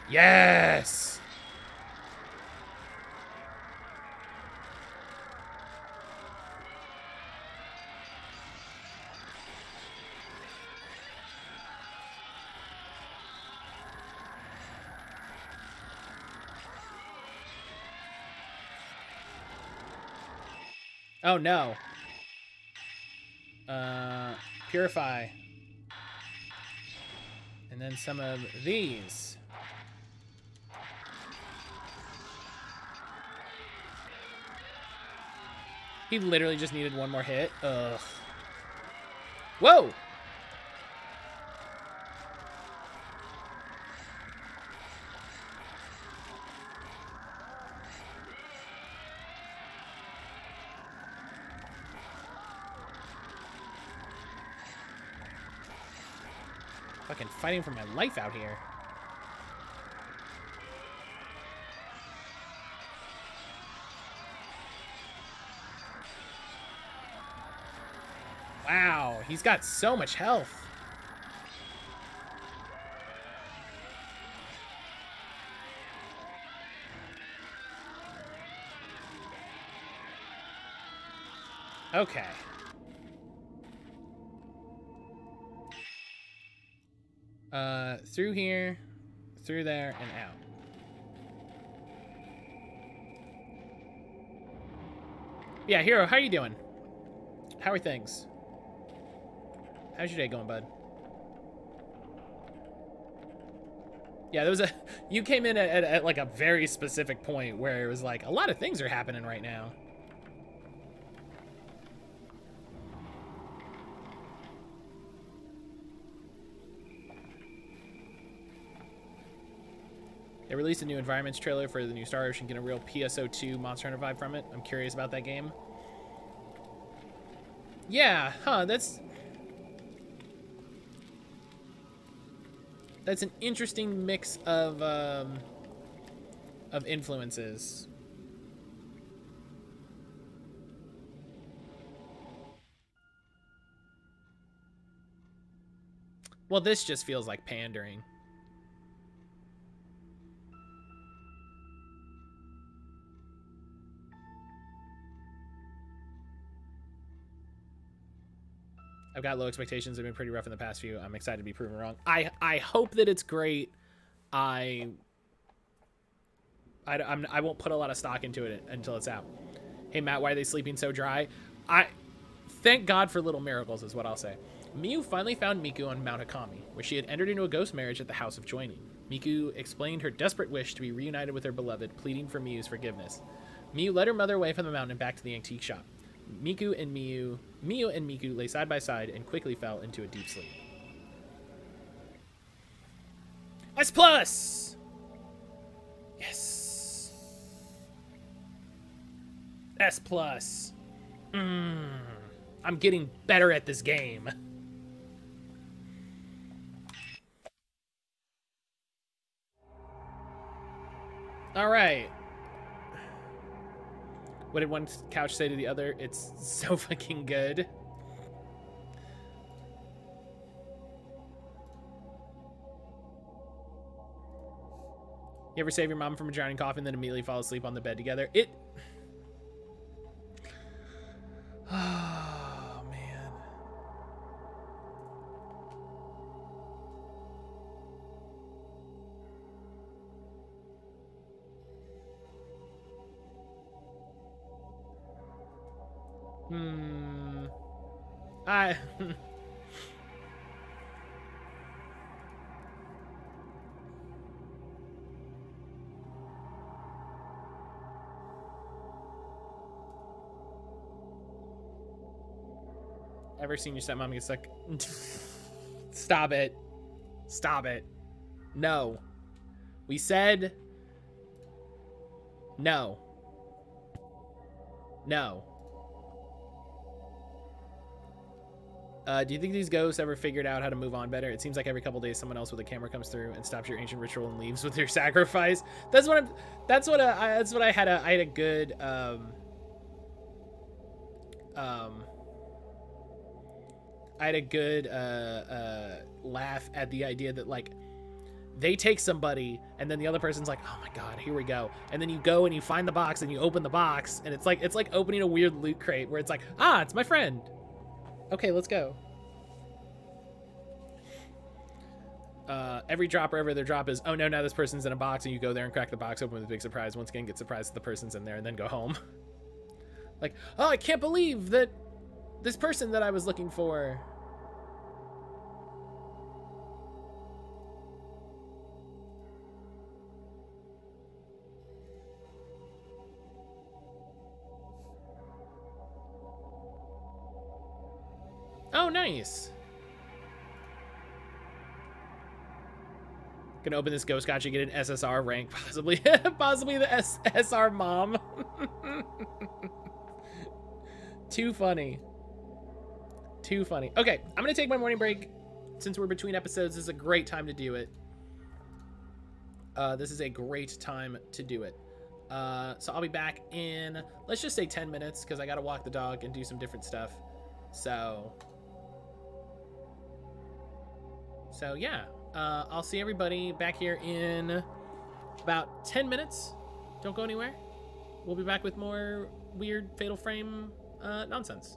Yes! Oh no. Purify. And then some of these. He literally just needed one more hit. Ugh. Whoa! Fucking fighting for my life out here. Wow, he's got so much health. Okay. Through here, through there, and out. Yeah, Hero, how you doing? How are things? How's your day going, bud? Yeah, there was a... You came in at like a very specific point where it was like, a lot of things are happening right now. They released a new environments trailer for the new Star Ocean, get a real PSO2 Monster Hunter vibe from it. I'm curious about that game. Yeah, huh, that's an interesting mix of influences. Well, this just feels like pandering. I've got low expectations. They've been pretty rough in the past few. I'm excited to be proven wrong. I hope that it's great. I won't put a lot of stock into it until it's out. Hey, Matt, why are they sleeping so dry? Thank God for little miracles is what I'll say. Miu finally found Miku on Mount Hikami, where she had entered into a ghost marriage at the House of Joining. Miku explained her desperate wish to be reunited with her beloved, pleading for Miu's forgiveness. Miu led her mother away from the mountain and back to the antique shop. Miu and Miku lay side by side and quickly fell into a deep sleep. S+! Yes! S+. I'm getting better at this game. Alright. What did one couch say to the other? It's so fucking good. You ever save your mom from a drowning coffin, then immediately fall asleep on the bed together? Oh, man. ever seen your stepmom get stuck? Stop it. Stop it. No. We said no. No. Do you think these ghosts ever figured out how to move on better? It seems like every couple days someone else with a camera comes through and stops your ancient ritual and leaves with your sacrifice. That's what I had a good laugh at the idea that, like, they take somebody and then the other person's like, oh my god, here we go, and then you go and you find the box and you open the box and it's like opening a weird loot crate where it's like, ah, it's my friend. Okay, let's go. Every drop, wherever their drop is, oh no, now this person's in a box, and you go there and crack the box open with a big surprise. Once again, get surprised that the person's in there, and then go home. Like, oh, I can't believe that this person that I was looking for. Oh, nice. Gonna open this ghost gotcha, get an SSR rank, possibly the SR mom. Too funny. Too funny. Okay, I'm gonna take my morning break. Since we're between episodes, this is a great time to do it. This is a great time to do it. So I'll be back in, let's just say 10 minutes, because I gotta walk the dog and do some different stuff. So yeah, I'll see everybody back here in about 10 minutes. Don't go anywhere. We'll be back with more weird Fatal Frame nonsense.